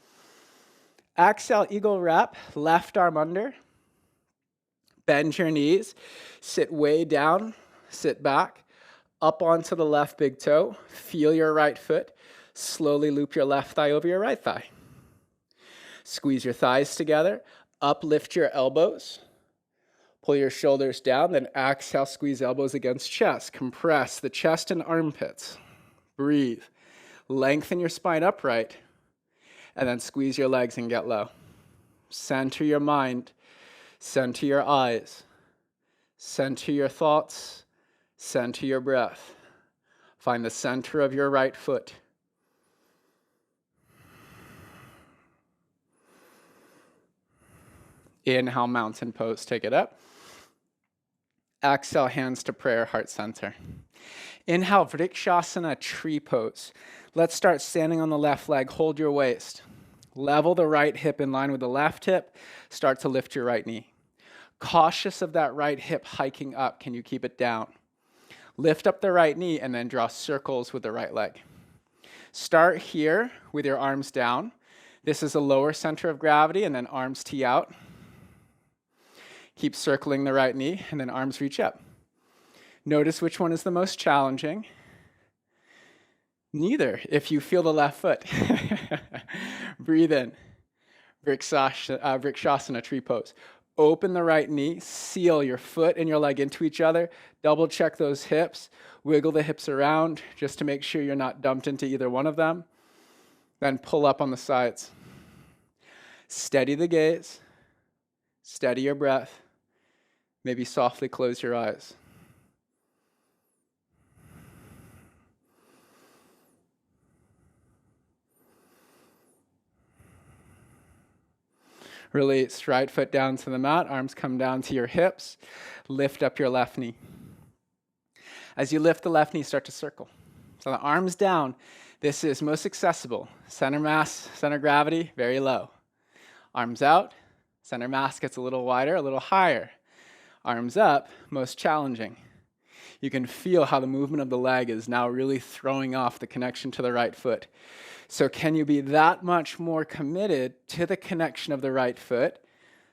Speaker 2: Exhale, eagle wrap, left arm under. Bend your knees, sit way down, sit back, up onto the left big toe. Feel your right foot. Slowly loop your left thigh over your right thigh. Squeeze your thighs together, uplift your elbows. Pull your shoulders down, then exhale, squeeze elbows against chest. Compress the chest and armpits. Breathe. Lengthen your spine upright, and then squeeze your legs and get low. Center your mind, center your eyes, center your thoughts, center your breath. Find the center of your right foot. Inhale, mountain pose, take it up. Exhale, hands to prayer, heart center. Inhale, Vrikshasana, tree pose. Let's start standing on the left leg. Hold your waist. Level the right hip in line with the left hip. Start to lift your right knee. Cautious of that right hip hiking up. Can you keep it down? Lift up the right knee and then draw circles with the right leg. Start here with your arms down. This is a lower center of gravity, and then arms tee out. Keep circling the right knee, and then arms reach up. Notice which one is the most challenging. Neither, if you feel the left foot. Breathe in. Vrikshasana, tree pose. Open the right knee, seal your foot and your leg into each other. Double check those hips. Wiggle the hips around just to make sure you're not dumped into either one of them. Then pull up on the sides. Steady the gaze. Steady your breath. Maybe softly close your eyes. Release, right foot down to the mat, arms come down to your hips. Lift up your left knee. As you lift the left knee, start to circle. So the arms down, this is most accessible. Center mass, center gravity, very low. Arms out, center mass gets a little wider, a little higher. Arms up, most challenging. You can feel how the movement of the leg is now really throwing off the connection to the right foot. So can you be that much more committed to the connection of the right foot?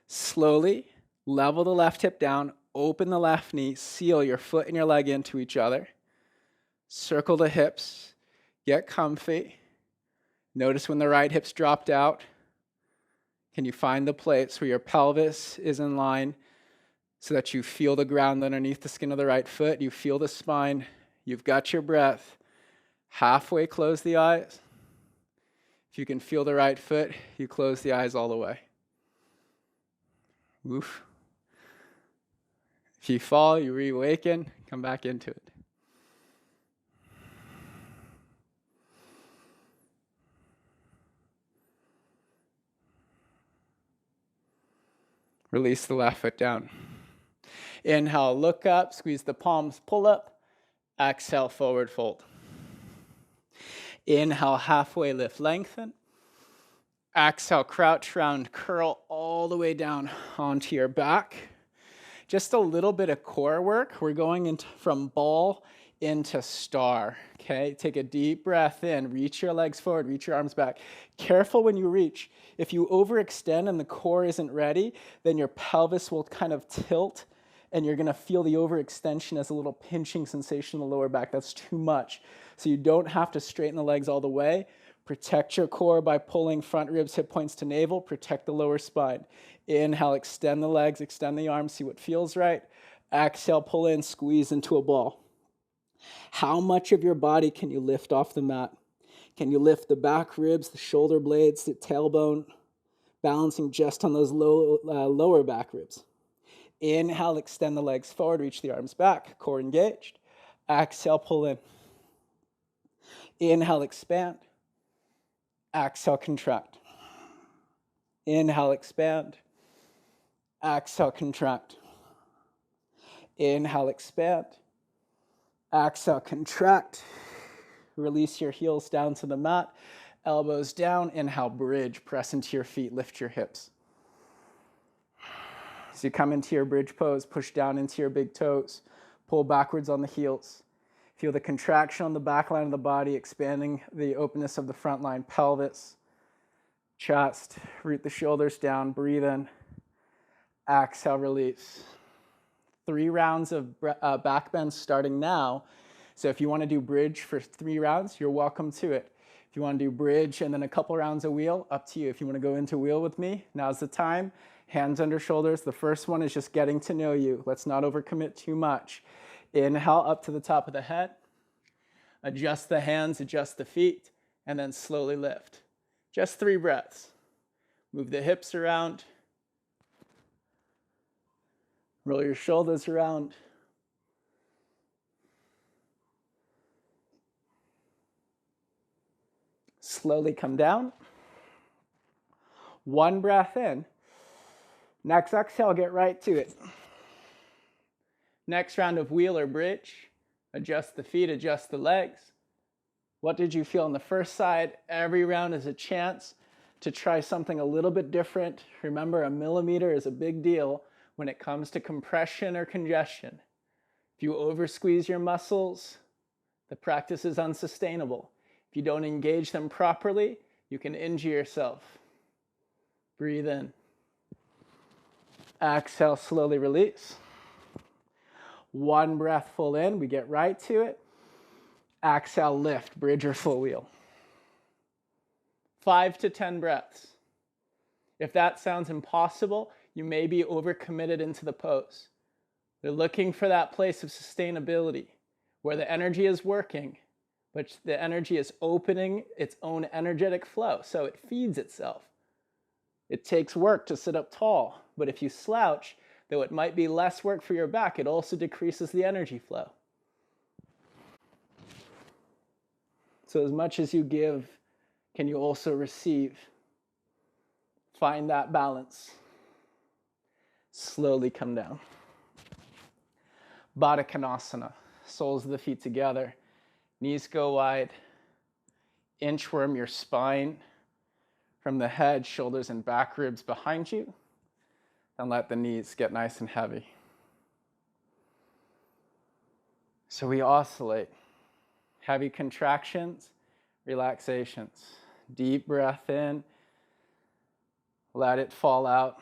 Speaker 2: Slowly level the left hip down, open the left knee, seal your foot and your leg into each other. Circle the hips, get comfy. Notice when the right hip's dropped out. Can you find the place where your pelvis is in line so that you feel the ground underneath the skin of the right foot? You feel the spine. You've got your breath. Halfway close the eyes. If you can feel the right foot, you close the eyes all the way. Oof. If you fall, you reawaken, come back into it. Release the left foot down. Inhale, look up, squeeze the palms, pull up. Exhale, forward fold. Inhale, halfway lift, lengthen. Exhale, crouch round, curl all the way down onto your back. Just a little bit of core work. We're going from ball into star, okay? Take a deep breath in, reach your legs forward, reach your arms back. Careful when you reach. If you overextend and the core isn't ready, then your pelvis will kind of tilt and you're gonna feel the overextension as a little pinching sensation in the lower back. That's too much. So you don't have to straighten the legs all the way. Protect your core by pulling front ribs, hip points to navel. Protect the lower spine. Inhale, extend the legs, extend the arms, see what feels right. Exhale, pull in, squeeze into a ball. How much of your body can you lift off the mat? Can you lift the back ribs, the shoulder blades, the tailbone, balancing just on those lower back ribs? Inhale, extend the legs forward, reach the arms back, core engaged. Exhale, pull in. Inhale, expand. Exhale, contract. Inhale, expand. Exhale, contract. Inhale, expand. Exhale, contract. Release your heels down to the mat. Elbows down. Inhale, bridge. Press into your feet. Lift your hips. As you come into your bridge pose, push down into your big toes. Pull backwards on the heels. Feel the contraction on the back line of the body, expanding the openness of the front line, pelvis, chest. Root the shoulders down. Breathe in. Exhale, release. 3 rounds of back bends starting now. So if you want to do bridge for 3 rounds, you're welcome to it. If you want to do bridge and then a couple rounds of wheel, up to you. If you want to go into wheel with me, now's the time. Hands under shoulders. The first one is just getting to know you. Let's not overcommit too much. Inhale up to the top of the head. Adjust the hands, adjust the feet, and then slowly lift. Just 3 breaths. Move the hips around. Roll your shoulders around. Slowly come down. 1 breath in. Next exhale, get right to it. Next round of wheel or bridge. Adjust the feet, adjust the legs. What did you feel on the first side? Every round is a chance to try something a little bit different. Remember, a millimeter is a big deal when it comes to compression or congestion. If you oversqueeze your muscles, the practice is unsustainable. If you don't engage them properly, you can injure yourself. Breathe in. Exhale, slowly release. 1 breath full in, we get right to it. Exhale, lift, bridge or full wheel. 5 to 10 breaths. If that sounds impossible, you may be overcommitted into the pose. You're looking for that place of sustainability where the energy is working, but the energy is opening its own energetic flow, so it feeds itself. It takes work to sit up tall, but if you slouch, though it might be less work for your back, it also decreases the energy flow. So as much as you give, can you also receive? Find that balance. Slowly come down. Baddha Konasana. Soles of the feet together. Knees go wide. Inchworm your spine from the head, shoulders, and back ribs behind you. And let the knees get nice and heavy. So we oscillate. Heavy contractions, relaxations. Deep breath in. Let it fall out.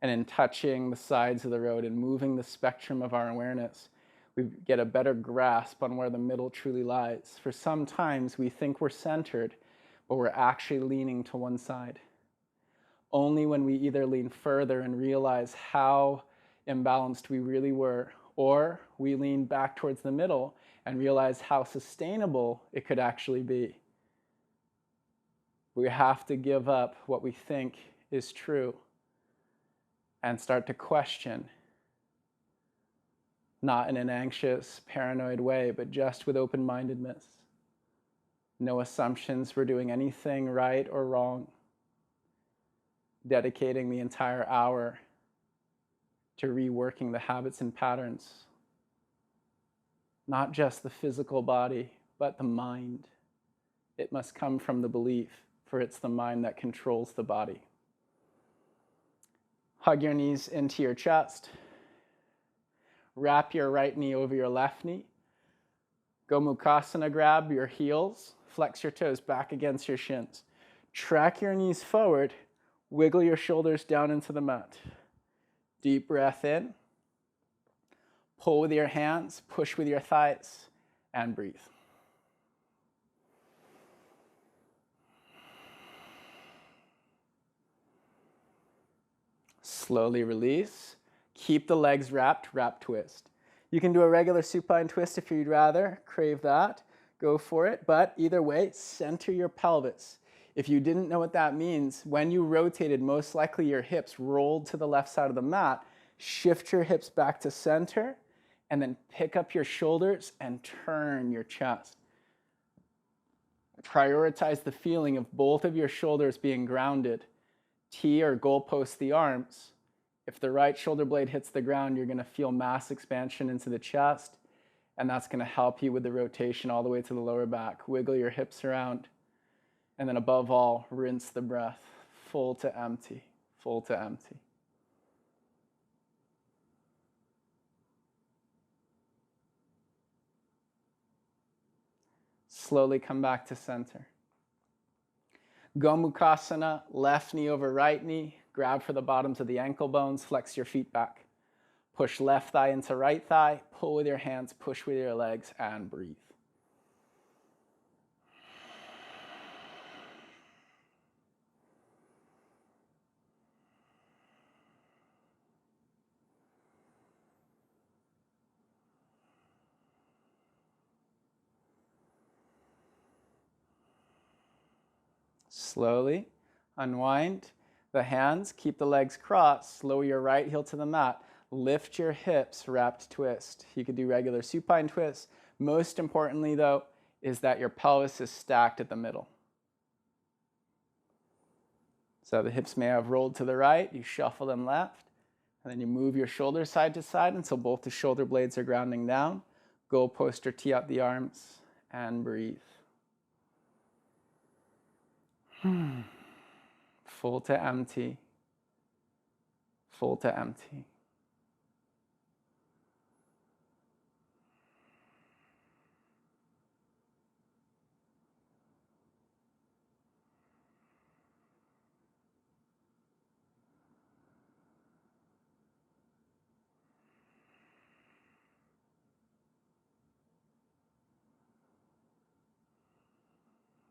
Speaker 2: And in touching the sides of the road and moving the spectrum of our awareness, we get a better grasp on where the middle truly lies. For sometimes we think we're centered, or we're actually leaning to one side. Only when we either lean further and realize how imbalanced we really were, or we lean back towards the middle and realize how sustainable it could actually be. We have to give up what we think is true and start to question, not in an anxious, paranoid way, but just with open-mindedness. No assumptions we're doing anything right or wrong. Dedicating the entire hour to reworking the habits and patterns. Not just the physical body, but the mind. It must come from the belief, for it's the mind that controls the body. Hug your knees into your chest. Wrap your right knee over your left knee. Gomukhasana, grab your heels. Flex your toes back against your shins. Track your knees forward. Wiggle your shoulders down into the mat. Deep breath in. Pull with your hands. Push with your thighs. And breathe. Slowly release. Keep the legs wrapped, wrap twist. You can do a regular supine twist if you'd rather, crave that, go for it. But either way, center your pelvis. If you didn't know what that means, when you rotated, most likely your hips rolled to the left side of the mat. Shift your hips back to center, and then pick up your shoulders and turn your chest. Prioritize the feeling of both of your shoulders being grounded. T or goalpost the arms. If the right shoulder blade hits the ground, you're going to feel mass expansion into the chest, and that's going to help you with the rotation all the way to the lower back. Wiggle your hips around, and then above all, rinse the breath. Full to empty, full to empty. Slowly come back to center. Gomukhasana, left knee over right knee. Grab for the bottoms of the ankle bones. Flex your feet back. Push left thigh into right thigh. Pull with your hands, push with your legs, and breathe. Slowly unwind the hands, keep the legs crossed, lower your right heel to the mat, lift your hips, wrapped twist. You could do regular supine twists. Most importantly though, is that your pelvis is stacked at the middle. So the hips may have rolled to the right, you shuffle them left, and then you move your shoulders side to side until both the shoulder blades are grounding down. Goalpost or tee up the arms, and breathe. Full to empty, full to empty.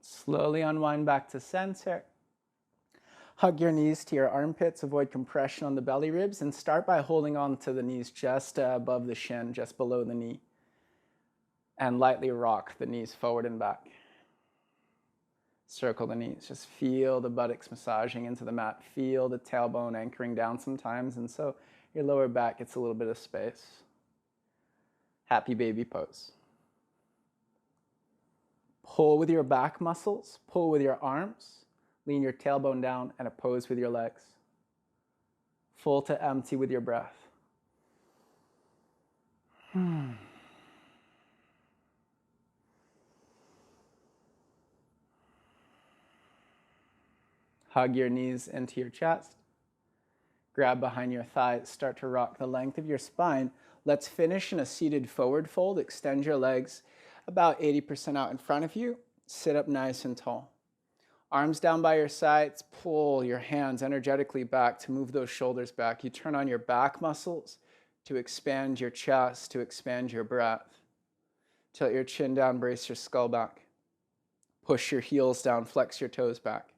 Speaker 2: Slowly unwind back to center. Hug your knees to your armpits, avoid compression on the belly ribs, and start by holding on to the knees just above the shin, just below the knee. And lightly rock the knees forward and back. Circle the knees. Just feel the buttocks massaging into the mat. Feel the tailbone anchoring down sometimes, and so your lower back gets a little bit of space. Happy baby pose. Pull with your back muscles, pull with your arms. Lean your tailbone down and oppose with your legs. Full to empty with your breath. Hug your knees into your chest. Grab behind your thighs. Start to rock the length of your spine. Let's finish in a seated forward fold. Extend your legs about 80% out in front of you. Sit up nice and tall. Arms down by your sides, pull your hands energetically back to move those shoulders back. You turn on your back muscles to expand your chest, to expand your breath. Tilt your chin down, brace your skull back. Push your heels down, flex your toes back.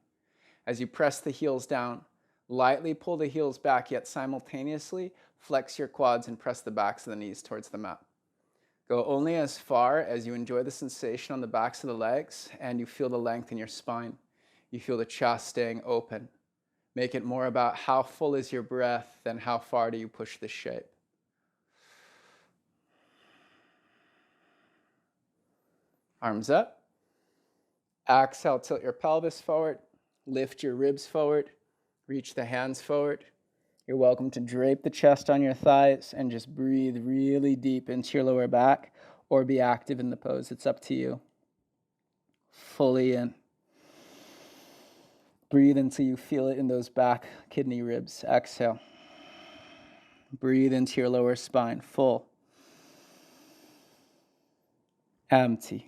Speaker 2: As you press the heels down, lightly pull the heels back, yet simultaneously flex your quads and press the backs of the knees towards the mat. Go only as far as you enjoy the sensation on the backs of the legs and you feel the length in your spine. You feel the chest staying open. Make it more about how full is your breath than how far do you push this shape. Arms up. Exhale, tilt your pelvis forward. Lift your ribs forward. Reach the hands forward. You're welcome to drape the chest on your thighs and just breathe really deep into your lower back or be active in the pose. It's up to you. Fully in. Breathe until you feel it in those back kidney ribs. Exhale. Breathe into your lower spine. Full. Empty.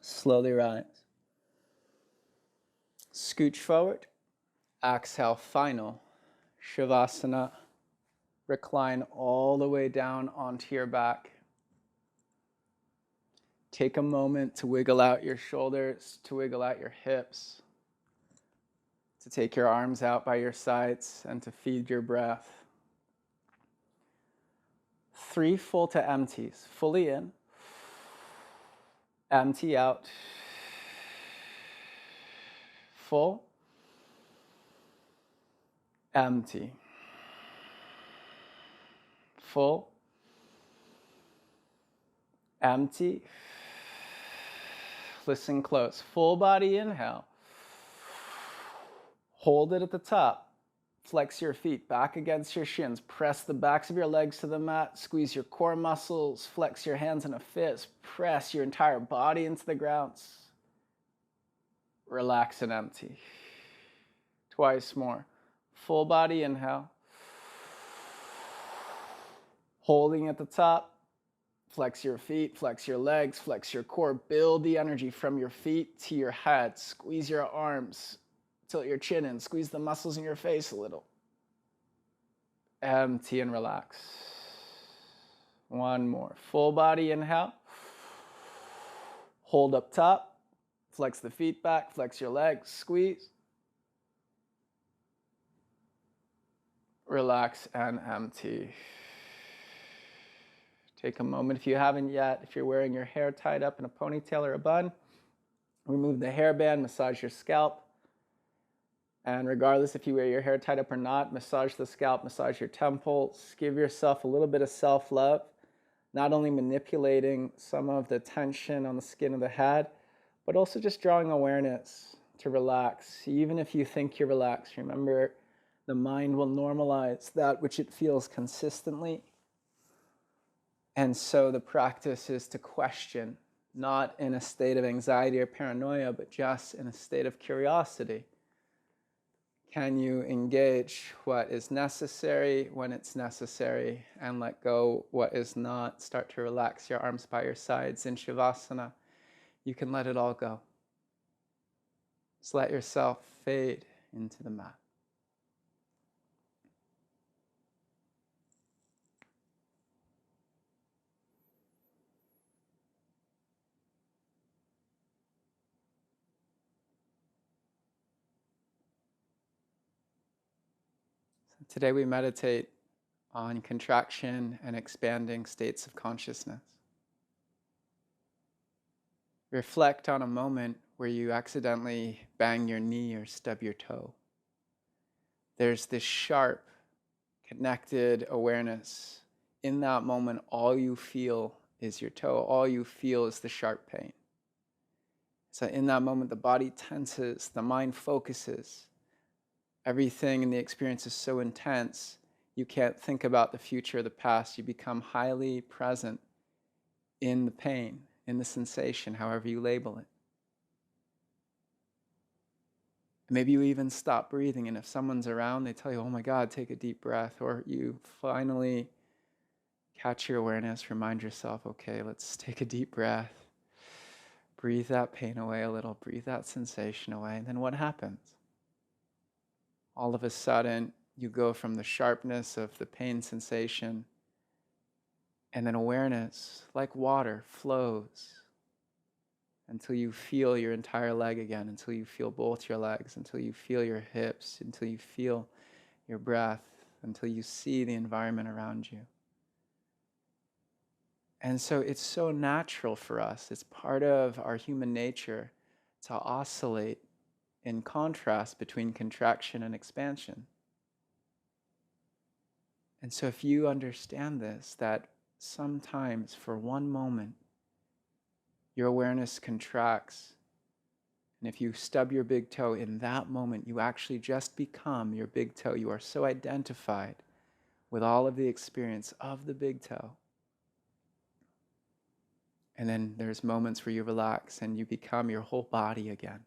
Speaker 2: Slowly rise. Scooch forward. Exhale, final. Shavasana. Recline all the way down onto your back. Take a moment to wiggle out your shoulders, to wiggle out your hips, to take your arms out by your sides, and to feed your breath. 3 full to empties. Fully in. Empty out. Full. Empty. Full. Empty. Listen close. Full body inhale. Hold it at the top. Flex your feet back against your shins. Press the backs of your legs to the mat. Squeeze your core muscles. Flex your hands in a fist. Press your entire body into the ground. Relax and empty. Twice more. Full body inhale. Holding at the top. Flex your feet, flex your legs, flex your core. Build the energy from your feet to your head. Squeeze your arms. Tilt your chin in. Squeeze the muscles in your face a little. Empty and relax. One more. Full body inhale. Hold up top. Flex the feet back. Flex your legs. Squeeze. Relax and empty. Take a moment, if you haven't yet, if you're wearing your hair tied up in a ponytail or a bun, remove the hairband, massage your scalp. And regardless if you wear your hair tied up or not, massage the scalp, massage your temples. Give yourself a little bit of self-love, not only manipulating some of the tension on the skin of the head, but also just drawing awareness to relax. Even if you think you're relaxed, remember the mind will normalize that which it feels consistently. And so the practice is to question, not in a state of anxiety or paranoia, but just in a state of curiosity. Can you engage what is necessary when it's necessary and let go what is not? Start to relax your arms by your sides. In Shavasana, you can let it all go. Just let yourself fade into the mat. Today we meditate on contraction and expanding states of consciousness. Reflect on a moment where you accidentally bang your knee or stub your toe. There's this sharp, connected awareness. In that moment, all you feel is your toe. All you feel is the sharp pain. So in that moment, the body tenses, the mind focuses. Everything in the experience is so intense, you can't think about the future or the past. You become highly present in the pain, in the sensation, however you label it. Maybe you even stop breathing, and if someone's around, they tell you, oh my God, take a deep breath, or you finally catch your awareness, remind yourself, okay, let's take a deep breath, breathe that pain away a little, breathe that sensation away, and then what happens? All of a sudden, you go from the sharpness of the pain sensation, and then awareness, like water, flows until you feel your entire leg again, until you feel both your legs, until you feel your hips, until you feel your breath, until you see the environment around you. And so it's so natural for us, it's part of our human nature to oscillate in contrast between contraction and expansion. And so if you understand this, that sometimes for one moment, your awareness contracts, and if you stub your big toe in that moment, you actually just become your big toe. You are so identified with all of the experience of the big toe. And then there's moments where you relax and you become your whole body again.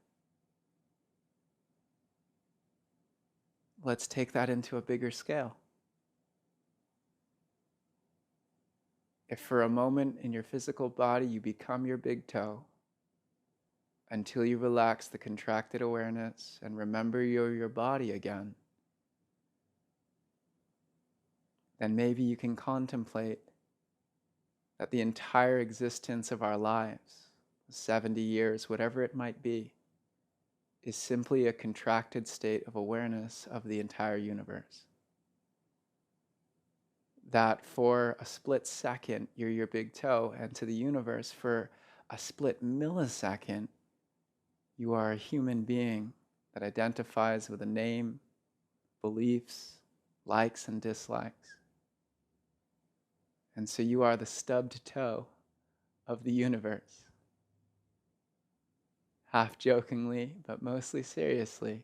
Speaker 2: Let's take that into a bigger scale. If for a moment in your physical body you become your big toe, until you relax the contracted awareness and remember you're your body again, then maybe you can contemplate that the entire existence of our lives, 70 years, whatever it might be, is simply a contracted state of awareness of the entire universe. That for a split second, you're your big toe, and to the universe, for a split millisecond, you are a human being that identifies with a name, beliefs, likes and dislikes. And so you are the stubbed toe of the universe. Half jokingly, but mostly seriously,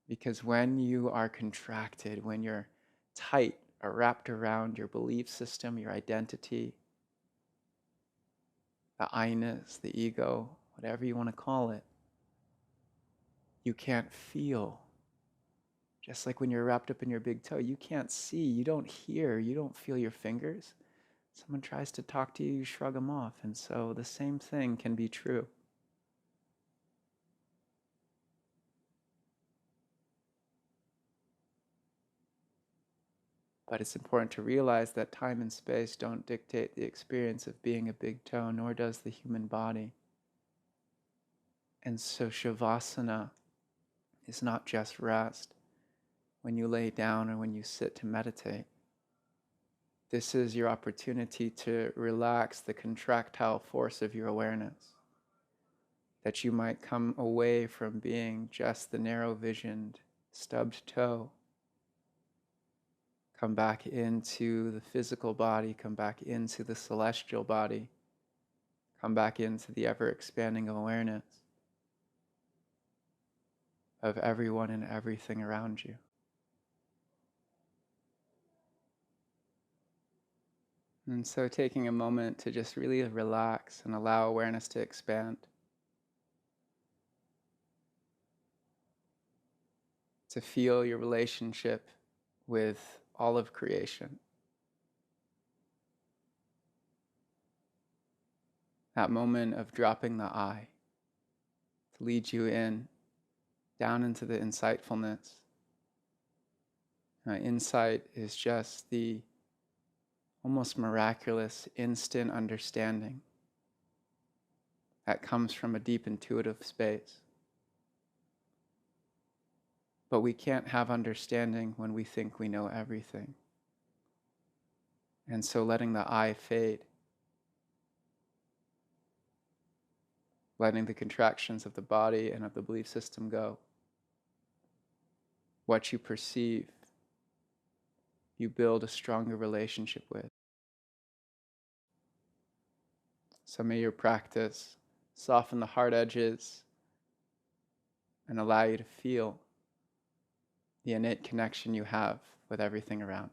Speaker 2: because when you are contracted, when you're tight or wrapped around your belief system, your identity, the I-ness, the ego, whatever you want to call it, you can't feel. Just like when you're wrapped up in your big toe, you can't see, you don't hear, you don't feel your fingers. Someone tries to talk to you, you shrug them off. And so the same thing can be true. But it's important to realize that time and space don't dictate the experience of being a big toe, nor does the human body. And so Shavasana is not just rest when you lay down or when you sit to meditate. This is your opportunity to relax the contractile force of your awareness, that you might come away from being just the narrow-visioned, stubbed toe. Come back into the physical body, come back into the celestial body, come back into the ever-expanding awareness of everyone and everything around you. And so taking a moment to just really relax and allow awareness to expand. To feel your relationship with all of creation. That moment of dropping the I to lead you in, down into the insightfulness. Insight is just the almost miraculous instant understanding that comes from a deep intuitive space. But we can't have understanding when we think we know everything. And so letting the I fade, letting the contractions of the body and of the belief system go. What you perceive, you build a stronger relationship with. So may your practice soften the hard edges and allow you to feel the innate connection you have with everything around.